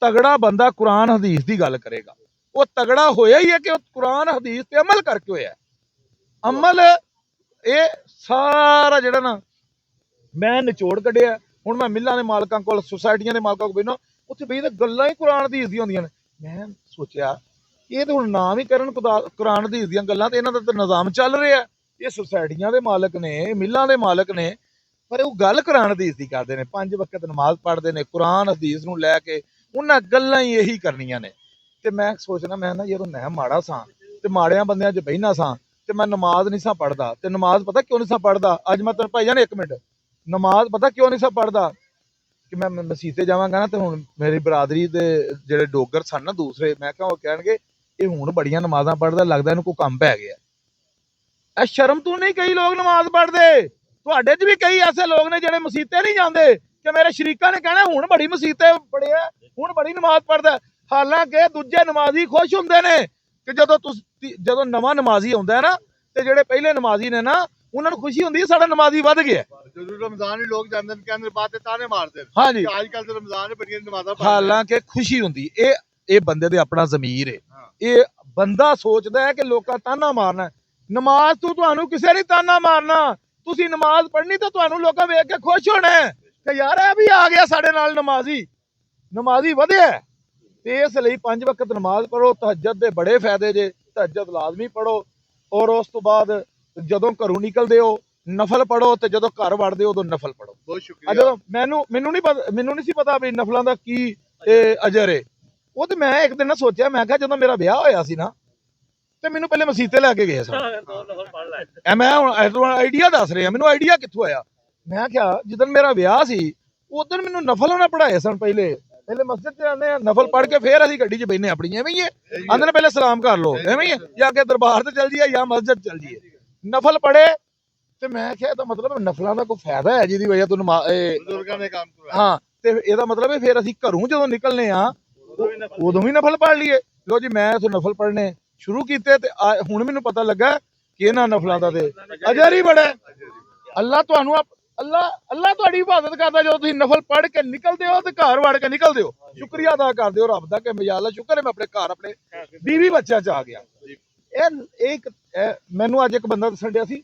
ਤਗੜਾ ਬੰਦਾ ਕੁਰਾਨ ਹਦੀਸ ਦੀ ਗੱਲ ਕਰੇਗਾ, ਉਹ ਤਗੜਾ ਹੋਇਆ ਹੀ ਹੈ ਕਿ ਉਹ ਕੁਰਾਨ ਹਦੀਸ ਤੇ ਅਮਲ ਕਰਕੇ ਹੋਇਆ। ਅਮਲ ਇਹ ਸਾਰਾ ਜਿਹੜਾ ਨਾ ਮੈਂ ਨਿਚੋੜ ਕੱਢਿਆ। ਹੁਣ ਮੈਂ ਮਿੱਲਾਂ ਦੇ ਮਾਲਕਾਂ ਕੋਲ, ਸੁਸਾਇਟੀਆਂ ਦੇ ਮਾਲਕਾਂ ਕੋਲ ਬੈਠਾ, ਉੱਥੇ ਬਈ ਤਾਂ ਗੱਲਾਂ ਹੀ ਕੁਰਾਨ ਹਦੀਸ ਦੀਆਂ ਹੁੰਦੀਆਂ ਨੇ। ਮੈਂ ਸੋਚਿਆ ਇਹ ਤਾਂ ਹੁਣ ਨਾਮ ਹੀ ਕਰਨ ਕੁਰਾਨ ਹਦੀਸ ਦੀਆਂ ਗੱਲਾਂ, ਤੇ ਇਹਨਾਂ ਦਾ ਤਾਂ ਨਿਜ਼ਾਮ ਚੱਲ ਰਿਹਾ। ਇਹ ਸੁਸਾਇਟੀਆਂ ਦੇ ਮਾਲਕ ਨੇ, ਮਿੱਲਾਂ ਦੇ ਮਾਲਕ ਨੇ, ਪਰ ਉਹ ਗੱਲ ਕੁਰਾਨ ਹਦੀਸ ਦੀ ਕਰਦੇ ਨੇ, 5 ਵਕਤ ਨਮਾਜ਼ ਪੜ੍ਹਦੇ ਨੇ, ਕੁਰਾਨ ਹਦੀਸ ਨੂੰ ਲੈ ਕੇ ਉਹਨਾਂ ਗੱਲਾਂ ਹੀ ਇਹੀ ਕਰਨੀਆਂ ਨੇ। ਤੇ ਮੈਂ ਸੋਚਣਾ, ਮੈਂ ਨਾ ਜਦੋਂ ਮੈਂ ਮਾੜਾ ਸਾਂ ਤੇ ਮਾੜਿਆਂ ਬੰਦਿਆਂ 'ਚ ਬਹਿਣਾ ਸਾਂ ਤੇ ਮੈਂ ਨਮਾਜ਼ ਨਹੀਂ ਸਾਂ ਪੜ੍ਹਦਾ। ਤੇ ਨਮਾਜ਼ ਪਤਾ ਕਿਉਂ ਨਹੀਂ ਸਾਂ ਪੜ੍ਹਦਾ? ਅੱਜ ਮੈਂ ਤੈਨੂੰ ਭਾਈ ਜਾਨ 1 ਮਿੰਟ, ਨਮਾਜ਼ ਪਤਾ ਕਿਉਂ ਨਹੀਂ ਸਾਂ ਪੜ੍ਹਦਾ? ਕਿ ਮੈਂ ਮਸੀਤੇ ਜਾਵਾਂਗਾ ਨਾ ਤੇ ਹੁਣ ਮੇਰੀ ਬਰਾਦਰੀ ਦੇ ਜਿਹੜੇ ਡੋਗਰ ਸਨ ਨਾ ਦੂਸਰੇ, ਮੈਂ ਕਿਹਾ ਉਹ ਕਹਿਣਗੇ ਇਹ ਹੁਣ ਬੜੀਆਂ ਨਮਾਜ਼ਾਂ ਪੜ੍ਹਦਾ, ਲੱਗਦਾ ਇਹਨੂੰ ਕੋਈ ਕੰਮ ਪੈ ਗਿਆ। ਇਹ ਸ਼ਰਮ ਤੂੰ ਨਹੀਂ, ਕਈ ਲੋਕ ਨਮਾਜ਼ ਪੜ੍ਹਦੇ, ਤੁਹਾਡੇ 'ਚ ਵੀ ਕਈ ਐਸੇ ਲੋਕ ਨੇ ਜਿਹੜੇ ਮਸੀਤੇ ਨਹੀਂ ਜਾਂਦੇ ਕਿ ਮੇਰੇ ਸ਼ਰੀਕਾਂ ਨੇ ਕਹਿਣਾ ਹੁਣ ਬੜੀ ਮਸੀਤੇ ਪੜ੍ਹਿਆ, ਹੁਣ ਬੜੀ ਨਮਾਜ਼ ਪੜ੍ਹਦਾ। ਹਾਲਾਂਕਿ ਦੂਜੇ ਨਮਾਜ਼ੀ ਖੁਸ਼ ਹੁੰਦੇ ਨੇ ਕਿ ਜਦੋਂ ਨਵਾਂ ਨਮਾਜ਼ੀ ਆਉਂਦਾ ਹੈ ਨਾ, ਤੇ ਜਿਹੜੇ ਪਹਿਲੇ ਨਮਾਜ਼ੀ ਨੇ ਨਾ ਉਹਨਾਂ ਨੂੰ ਖੁਸ਼ੀ ਹੁੰਦੀ ਹੈ ਸਾਡਾ ਨਮਾਜ਼ੀ ਵੱਧ ਗਿਆ। ਜਦੋਂ ਰਮਜ਼ਾਨ ਹੀ ਲੋਕ ਜਾਂਦੇ ਨੇ ਕਹਿੰਦੇ ਬਾਤ ਤਾਨੇ ਮਾਰਦੇ ਨੇ, ਹਾਂਜੀ ਅੱਜ ਕੱਲ ਤੇ ਰਮਜ਼ਾਨ ਬੜੀਆਂ ਨਮਾਜ਼ਾਂ ਪੜ੍ਹਦੇ। ਹਾਲਾਂਕਿ ਖੁਸ਼ੀ ਹੁੰਦੀ, ਇਹ ਬੰਦੇ ਦੇ ਆਪਣਾ ਜ਼ਮੀਰ ਹੈ। ਇਹ ਬੰਦਾ ਸੋਚਦਾ ਹੈ ਕਿ ਲੋਕਾਂ ਤਾਨਾ ਮਾਰਨਾ। ਨਮਾਜ਼ ਤੁਹਾਨੂੰ ਕਿਸੇ ਨੇ ਤਾਨਾ ਮਾਰਨਾ, ਤੁਸੀਂ ਨਮਾਜ਼ ਪੜ੍ਹਨੀ ਤਾਂ ਤੁਹਾਨੂੰ ਲੋਕਾਂ ਵੇਖ ਕੇ ਖੁਸ਼ ਹੋਣਾ ਕਿ ਯਾਰ ਇਹ ਵੀ ਆ ਗਿਆ ਸਾਡੇ ਨਾਲ ਨਮਾਜ਼ੀ ਵਧਿਆ। ਤੇ ਇਸ ਲਈ 5 ਵਕਤ ਨਮਾਜ਼ ਪੜ੍ਹੋ। ਤਹੱਜਦ ਦੇ ਬੜੇ ਫਾਇਦੇ ਜੇ, ਤਹੱਜਦ ਲਾਜ਼ਮੀ ਪੜ੍ਹੋ, ਔਰ ਉਸ ਤੋਂ ਬਾਅਦ ਜਦੋਂ ਘਰੋਂ ਨਿਕਲਦੇ ਹੋ ਨਫਲ ਪੜ੍ਹੋ, ਤੇ ਜਦੋਂ ਘਰ ਵੜਦੇ ਹੋ ਉਦੋਂ ਨਫਲ ਪੜ੍ਹੋ। ਬਹੁਤ ਸ਼ੁਕਰੀਆ। ਜਦੋਂ ਮੈਨੂੰ ਨਹੀਂ ਸੀ ਪਤਾ ਵੀ ਨਫਲਾਂ ਦਾ ਕੀ ਅਜਰ ਹੈ। ਉਹ ਤੇ ਮੈਂ ਇੱਕ ਦਿਨ ਨਾ ਸੋਚਿਆ, ਮੈਂ ਕਿਹਾ ਜਦੋਂ ਮੇਰਾ ਵਿਆਹ ਹੋਇਆ ਸੀ ਨਾ ਤੇ ਮੈਨੂੰ ਪਹਿਲੇ ਮਸੀਤੇ ਲੈ ਕੇ ਗਏ ਸਨ। ਮੈਂ ਹੁਣ ਆਈਡੀਆ ਦੱਸ ਰਿਹਾ, ਮੈਨੂੰ ਆਈਡੀਆ ਕਿੱਥੋਂ ਆਇਆ? ਮੈਂ ਕਿਹਾ ਜਦੋਂ ਮੇਰਾ ਵਿਆਹ ਸੀ ਉਦੋਂ ਮੈਨੂੰ ਨਫਲ ਉਹਨਾਂ ਪੜ੍ਹਾਏ ਸਨ। ਪਹਿਲੇ ਮਸਜਿਦ 'ਚ ਆਉਂਦੇ ਆ, ਨਫਲ ਪੜ੍ਹ ਕੇ ਫੇਰ ਅਸੀਂ ਗੱਡੀ 'ਚ ਬਹਿਨੇ ਆਪਣੀ, ਐਵੇਂ ਹੀ ਹੈ। ਆਂਦੇ ਨੇ ਪਹਿਲੇ ਸਲਾਮ ਕਰ ਲਓ, ਐਵੇਂ ਹੀ ਹੈ, ਜਾਂ ਕਿ ਦਰਬਾਰ ਤੇ ਚੱਲ ਜੀਏ ਜਾਂ ਮਸਜਿਦ ਚੱਲ ਜੀਏ। ਨਫਲ ਪੜ੍ਹੇ ਤੇ ਮੈਂ ਕਿਹਾ ਇਹਦਾ ਮਤਲਬ ਨਫਲਾਂ ਦਾ ਕੋਈ ਫਾਇਦਾ ਹੈ ਜਿਹਦੀ ਵਜ੍ਹਾ ਤੋਂ ਬਜ਼ੁਰਗਾਂ ਨੇ ਕੰਮ ਕਰਾਇਆ। ਹਾਂ, ਤੇ ਇਹਦਾ ਮਤਲਬ ਹੈ ਫਿਰ ਅਸੀਂ ਘਰੋਂ ਜਦੋਂ ਨਿਕਲਨੇ ਆ ਉਦੋਂ ਵੀ ਨਫਲ ਪੜ੍ਹ ਲਈਏ। ਲੋ ਜੀ ਮੈਂ ਇਥੋਂ ਨਫਲ ਪੜ੍ਹਨੇ ਸ਼ੁਰੂ ਕੀਤੇ ਤੇ ਹੁਣ ਮੈਨੂੰ ਪਤਾ ਲੱਗਾ ਕਿ ਇਹਨਾਂ ਨਫਲਾਂ ਦਾ ਤੇ ਅਜਰ ਹੀ ਬੜਾ ਹੈ। ਅੱਲਾ ਤੁਹਾਨੂੰ ਅੱਲਾ ਤੁਹਾਡੀ ਹਿਫਾਜ਼ਤ ਕਰਦਾ ਜਦੋਂ ਤੁਸੀਂ ਨਫਲ ਪੜ੍ਹ ਕੇ ਨਿਕਲਦੇ ਹੋ ਤੇ ਘਰ ਵੜ ਕੇ ਨਿਕਲਦੇ ਹੋ। ਸ਼ੁਕਰੀਆ ਅਦਾ ਕਰਦੇ ਹੋ ਰੱਬ ਦਾ ਕਿ ਮਜਾ ਅੱਲਾ ਸ਼ੁਕਰ ਹੈ ਮੈਂ ਆਪਣੇ ਘਰ ਆਪਣੇ ਬੀਵੀ ਬੱਚਿਆਂ ਚ ਆ ਗਿਆ। ਇਹ ਮੈਨੂੰ ਅੱਜ ਇੱਕ ਬੰਦਾ ਦੱਸਣ ਡਿਆ ਸੀ,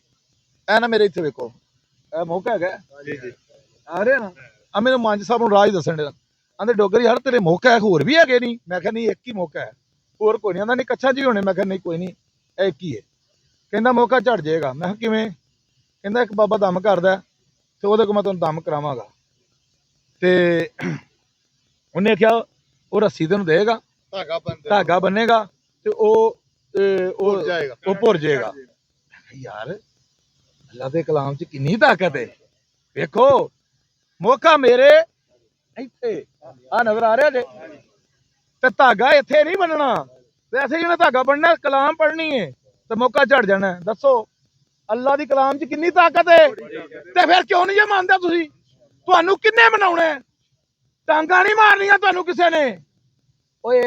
ਇਹ ਨਾ ਮੇਰੇ ਇੱਥੇ ਵੇਖੋ, ਇਹ ਮੌਕਾ ਹੈਗਾ ਜੀ ਜੀ ਆ ਰਿਹਾ ਨਾ, ਆ ਮੈਨੂੰ ਮੰਜ ਸਾਹਿਬ ਨੂੰ ਰਾਜ ਦੱਸਣ ਡਿਆ, ਆਂਦੇ ਡੋਗਰ ਯਾਰ ਤੇਰੇ ਮੌਕਾ ਹੈ ਹੋਰ ਵੀ ਹੈਗੇ ਨਹੀਂ? ਮੈਂ ਕਿਹਾ ਨਹੀਂ ਇੱਕ ਹੀ ਮੌਕਾ ਹੈ, ਹੋਰ ਕੋਈ ਨਹੀਂ। ਆਂਦਾ ਨਹੀਂ ਕੱਛਾ ਜੀ ਹੋਣੇ? ਮੈਂ ਕਿਹਾ ਨਹੀਂ ਕੋਈ ਨਹੀਂ ਇਹ ਇੱਕ ਹੀ ਹੈ। ਕਹਿੰਦਾ ਮੌਕਾ ਝੜ ਜਾਏਗਾ। ਮੈਂ ਕਿਹਾ ਕਿਵੇਂ? ਕਹਿੰਦਾ ਇੱਕ ਬਾਬਾ ਦਮ ਕਰਦਾ ਤੇ ਉਹਦੇ ਕੋਲ ਮੈਂ ਤੁਹਾਨੂੰ ਦਮ ਕਰਾਵਾਂਗਾ। ਤੇ ਉਹਨੇ ਆਖਿਆ ਉਹ ਰੱਸੀ ਤੈਨੂੰ ਦੇਗਾ, ਧਾਗਾ ਬੰਨੇਗਾ ਤੇ ਉਹ ਭੁਰ ਜਾਏਗਾ। ਯਾਰ ਅੱਲਾ ਦੇ ਕਲਾਮ ਚ ਕਿੰਨੀ ਤਾਕਤ ਹੈ। ਵੇਖੋ ਮੌਕਾ ਮੇਰੇ ਇੱਥੇ ਆ ਨਜ਼ਰ ਆ ਰਿਹਾ ਜੇ, ਤੇ ਧਾਗਾ ਇੱਥੇ ਨਹੀਂ ਬੰਨਣਾ। ਵੈਸੇ ਜਿਹਨੇ ਧਾਗਾ ਬੰਨਣਾ ਕਲਾਮ ਪੜ੍ਹਨੀ ਹੈ ਤੇ ਮੌਕਾ ਝੜ ਜਾਣਾ। ਦੱਸੋ ਅੱਲਾ ਦੀ ਕਲਾਮ ਚ ਕਿੰਨੀ ਤਾਕਤ ਹੈ। ਤੇ ਫਿਰ ਕਿਉਂ ਨਹੀਂ ਜੇ ਮੰਨਦੇ ਤੁਸੀਂ? ਤੁਹਾਨੂੰ ਕਿੰਨੇ ਮਨਾਉਣਾ? ਟਾਂਗਾ ਨਹੀਂ ਮਾਰਨੀਆਂ ਤੁਹਾਨੂੰ ਕਿਸੇ ਨੇ। ਓਏ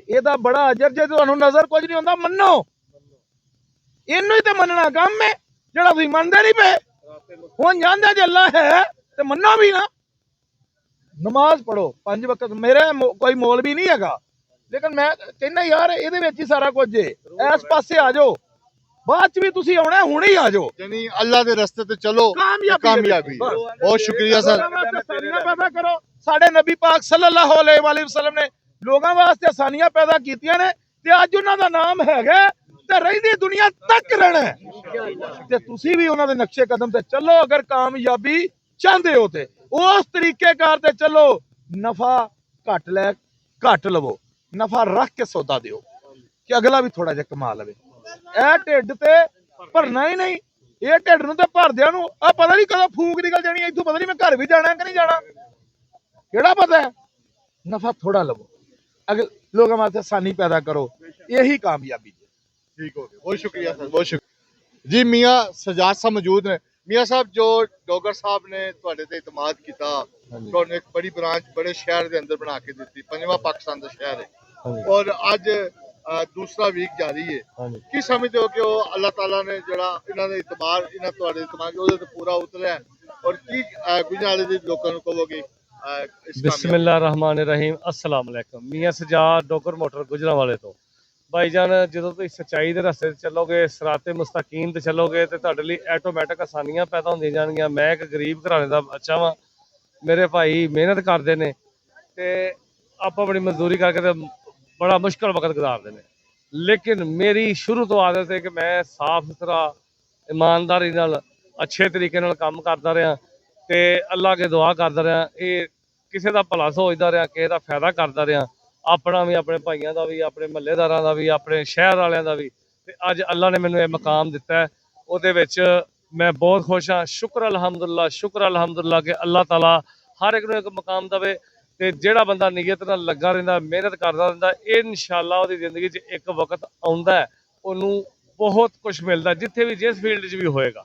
ਇਹਦਾ ਬੜਾ ਅਜਰ ਜੇ ਤੁਹਾਨੂੰ ਨਜ਼ਰ ਕੁਝ ਨਹੀਂ ਹੁੰਦਾ ਮੰਨੋ। ਇਹਨੂੰ ਹੀ ਤੇ ਮੰਨਣਾ ਕੰਮ ਹੈ ਜਿਹੜਾ ਤੁਸੀਂ ਮੰਨਦੇ ਨਹੀਂ ਪਏ। ਹੁਣ ਜਾਣਦੇ ਜੇ ਅੱਲਾ ਹੈ ਤੇ ਮੰਨੋ ਵੀ ਨਾ। ਨਮਾਜ਼ ਪੜੋ 5 ਵਕਤ। ਮੇਰੇ ਕੋਈ ਮੌਲਵੀ ਨਹੀਂ ਹੈਗਾ, ਲੇਕਿਨ ਮੈਂ ਕਹਿੰਦਾ ਯਾਰ ਇਹਦੇ ਵਿੱਚ ਹੀ ਸਾਰਾ ਕੁਝ ਹੈ। ਇਸ ਪਾਸੇ ਆ ਜਾਓ, ਬਾਅਦ ਚ ਵੀ ਤੁਸੀਂ ਆਉਣਾ, ਹੁਣੇ ਹੀ ਆ ਜਾਓ। ਯਾਨੀ ਅੱਲਾ ਦੇ ਰਸਤੇ ਤੇ ਚਲੋ, ਕਾਮਯਾਬੀ। ਬਹੁਤ ਸ਼ੁਕਰੀਆ ਸਰ। ਪੈਦਾ ਕਰੋ। ਸਾਡੇ ਨਬੀ ਪਾਕ ਸੱਲੱਲਾਹੁ ਅਲੈहि ਵਸੱਲਮ ਨੇ ਲੋਕਾਂ ਵਾਸਤੇ ਆਸਾਨੀਆਂ ਪੈਦਾ ਕੀਤੀਆਂ ਨੇ ਤੇ ਅੱਜ ਉਹਨਾਂ ਦਾ ਨਾਮ ਹੈਗਾ ਤੇ ਰਹਿੰਦੀ ਦੁਨੀਆ ਤੱਕ ਰਹਿਣਾ। ਤੇ ਤੁਸੀਂ ਵੀ ਉਹਨਾਂ ਦੇ ਨਕਸ਼ੇ ਕਦਮ ਤੇ ਚੱਲੋ। ਅਗਰ ਕਾਮਯਾਬੀ ਚਾਹੁੰਦੇ ਹੋ ਤੇ ਉਸ ਤਰੀਕੇ ਕਾਰ ਤੇ ਚੱਲੋ। ਨਫਾ ਘੱਟ ਲਵੋ, ਨਫਾ ਰੱਖ ਕੇ ਸੌਦਾ ਦਿਓ ਕਿ ਅਗਲਾ ਵੀ ਥੋੜਾ ਜਿਹਾ ਕਮਾ ਲਵੇ। ਇਹ ਢਿੱਡ ਤੇ ਭਰਨਾ ਹੀ ਨਹੀਂ। ਇਹ ਢਿੱਡ ਨੂੰ ਤੇ ਭਰਦਿਆਂ ਨੂੰ ਆ ਪਤਾ ਨਹੀਂ ਕਦੋਂ ਫੂਕ ਨਿਕਲ ਜਾਣੀ। ਇੱਥੋਂ ਪਤਾ ਨਹੀਂ ਮੈਂ ਘਰ ਵੀ ਜਾਣਾ ਕਿ ਨਹੀਂ ਜਾਣਾ, ਕਿਹੜਾ ਪਤਾ ਹੈ। ਨਫਾ ਥੋੜਾ ਲਵੋ, ਅਗਰ ਲੋਕਾਂ ਵਾਸਤੇ ਆਸਾਨੀ ਪੈਦਾ ਕਰੋ, यही कामयाबी है। ठीक हो गया, बहुत शुक्रिया सर, बहुत शुक्रिया जी। मियाँ सजाद साहब मौजूद ने। मियाँ साहब जो डोगर साहब ने तुहाडे ते इतमाद किया, तुहानू एक बड़ी ब्रांच बड़े शहर के अंदर बना के दी, पंजवां पाकिस्तान का शहर है और अज दूसरा वीक जारी है। की समझते हो कि अल्लाह ताला ने जड़ा इन्हां दे इतमाद, इन्हां तुहाडे इतमाद ओहदे ते पूरा उतरिया और की गुजराले दे लोकां नू कहोगे? बिस्मिल्लाहिर्रहमानिर्रहीम। अस्सलाम वालेकुम। मियाँ सजाद डोगर मोटर गुजरांवाले तो भाईजान, ਜਦੋਂ ਤੁਸੀਂ ਸੱਚਾਈ ਦੇ ਰਸਤੇ ਤੇ ਚੱਲੋਗੇ, ਸਿਰਾਤੇ ਮੁਸਤਕੀਮ ਤੇ ਚੱਲੋਗੇ ਤੇ ਤੁਹਾਡੇ ਲਈ ਆਟੋਮੈਟਿਕ ਆਸਾਨੀਆਂ ਪੈਦਾ ਹੁੰਦੀਆਂ ਜਾਣਗੀਆਂ। ਮੈਂ ਇੱਕ ਗਰੀਬ ਘਰਾਣੇ ਦਾ ਬੱਚਾ ਵਾਂ, ਮੇਰੇ ਭਾਈ ਮਿਹਨਤ ਕਰਦੇ ਨੇ ਤੇ ਆਪਾਂ ਆਪਣੀ ਮਜ਼ਦੂਰੀ ਕਰਕੇ ਤੇ ਬੜਾ ਮੁਸ਼ਕਲ ਵਕਤ ਗੁਜ਼ਾਰਦੇ ਨੇ। ਲੇਕਿਨ ਮੇਰੀ ਸ਼ੁਰੂ ਤੋਂ ਆਦਤ ਹੈ ਕਿ ਮੈਂ ਸਾਫ਼ ਸੁਥਰਾ ਇਮਾਨਦਾਰੀ ਨਾਲ ਅੱਛੇ ਤਰੀਕੇ ਨਾਲ ਕੰਮ ਕਰਦਾ ਰਿਹਾ ਤੇ ਅੱਲਾ ਅੱਗੇ ਦੁਆ ਕਰਦਾ ਰਿਹਾ। ਇਹ ਕਿਸੇ ਦਾ ਭਲਾ ਸੋਚਦਾ ਰਿਹਾ, ਕਿਸੇ ਦਾ ਫਾਇਦਾ ਕਰਦਾ ਰਿਹਾ, ਆਪਣਾ ਵੀ, ਆਪਣੇ ਭਾਈਆਂ ਦਾ ਵੀ, ਆਪਣੇ ਮਹੱਲੇਦਾਰਾਂ ਦਾ ਵੀ, ਆਪਣੇ ਸ਼ਹਿਰ ਵਾਲਿਆਂ ਦਾ ਵੀ। ਤੇ ਅੱਜ ਅੱਲਾ ਨੇ ਮੈਨੂੰ ਇਹ ਮਕਾਮ ਦਿੱਤਾ ਹੈ, ਉਹਦੇ ਵਿੱਚ ਮੈਂ ਬਹੁਤ ਖੁਸ਼ ਹਾਂ। ਸ਼ੁਕਰ ਅਲਹਮਦੁਲਿਲਾ ਕਿ ਅੱਲਾ ਤਾਲਾ ਹਰ ਇੱਕ ਨੂੰ ਇੱਕ ਮਕਾਮ ਦੇਵੇ ਤੇ ਜਿਹੜਾ ਬੰਦਾ ਨੀਅਤ ਨਾਲ ਲੱਗਾ ਰਹਿੰਦਾ, ਮਿਹਨਤ ਕਰਦਾ ਰਹਿੰਦਾ, ਇਨਸ਼ਾਅੱਲਾ ਉਹਦੀ ਜ਼ਿੰਦਗੀ 'ਚ ਇੱਕ ਵਕਤ ਆਉਂਦਾ ਹੈ ਉਹਨੂੰ ਬਹੁਤ ਕੁਛ ਮਿਲਦਾ, ਜਿੱਥੇ ਵੀ ਜਿਸ ਫੀਲਡ 'ਚ ਵੀ ਹੋਏਗਾ।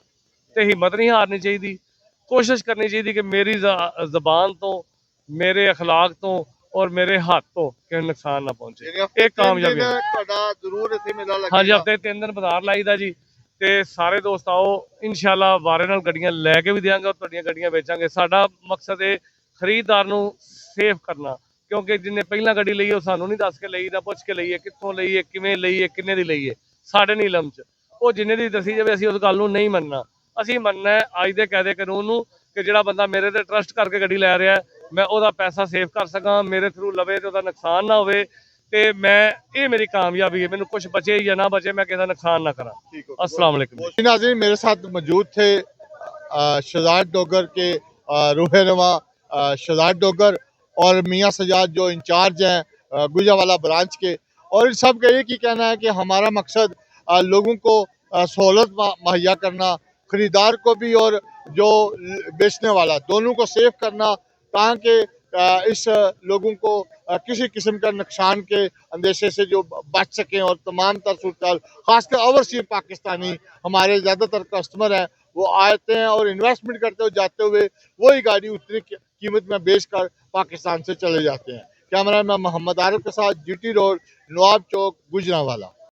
ਤੇ ਹਿੰਮਤ ਨਹੀਂ ਹਾਰਨੀ ਚਾਹੀਦੀ, ਕੋਸ਼ਿਸ਼ ਕਰਨੀ ਚਾਹੀਦੀ ਕਿ ਮੇਰੀ ਜ਼ਬਾਨ ਤੋਂ, ਮੇਰੇ ਅਖਲਾਕ ਤੋਂ और मेरे हाथ तो कि नुकसान ना पहुंचे। एक कामयाबी जरूर इत्थे मेला लगेगा। हाँ जी, हफ्ते 3 दिन बाजार लाईदा जी ते सारे दोस्त आओ, इंशाल्लाह वारे नाल गड्डियां लैके भी देंगे और तुहाडियां गड्डियां बेचांगे। साडा मकसद है खरीददार नूं सेफ करना, क्योंकि जिन्हें पहला गड्डी लई है सानू नहीं दस के लई, ना पुछ के लई है, कित्थों लई है, किवें लई है, किन्ने दी लई है, साडे नहीं इलम च। ਉਹ ਜਿੰਨੇ ਦੀ ਦੱਸੀ ਜਾਵੇ ਅਸੀਂ ਉਸ ਗੱਲ ਨੂੰ ਨਹੀਂ ਮੰਨਣਾ। ਅਸੀਂ ਮੰਨਣਾ ਹੈ ਅੱਜ ਦੇ ਕਾਇਦੇ ਕਾਨੂੰਨ ਨੂੰ ਕਿ ਜਿਹੜਾ ਬੰਦਾ ਮੇਰੇ ਤੇ ਟਰਸਟ ਕਰਕੇ ਗੱਡੀ ਲੈ ਰਿਹਾ ਮੈਂ ਉਹਦਾ ਪੈਸਾ ਸੇਵ ਕਰ ਸਕਾਂ, ਮੇਰੇ ਥਰੂ ਲਵੇ ਤੇ ਉਹਦਾ ਨੁਕਸਾਨ ਨਾ ਹੋਵੇ। ਤੇ ਮੈਂ ਇਹ ਮੇਰੀ ਕਾਮਯਾਬੀ है, मैंने कुछ बचे या ना बचे मैं किसी का नुकसान ना करा। अस्सलाम वालेकुम। नाज़रीन, मेरे साथ मौजूद थे शहजाद डोगर के रूह रवा शहजाद डोगर और मियाँ सजाद जो इंचार्ज हैं गुजरांवाला ब्रांच के। और इन सब का एक ही कहना है कि हमारा मकसद लोगों को सहूलत मुहैया करना, ख़रीदार को भी और जो बेचने वाला, दोनों को सेफ करना, ताकि इस लोगों को किसी किस्म का नुकसान के अंदेशे से जो बच सकें। और तमाम तर सूरत खासकर ओवरसीज पाकिस्तानी हमारे ज़्यादातर कस्टमर हैं, वो आते हैं और इन्वेस्टमेंट करते हुए जाते हुए वही गाड़ी उतनी कीमत में बेचकर पाकिस्तान से चले जाते हैं। कैमरा मैन मोहम्मद आरिफ के साथ GT रोड, नवाब चौक, गुजरांवाला।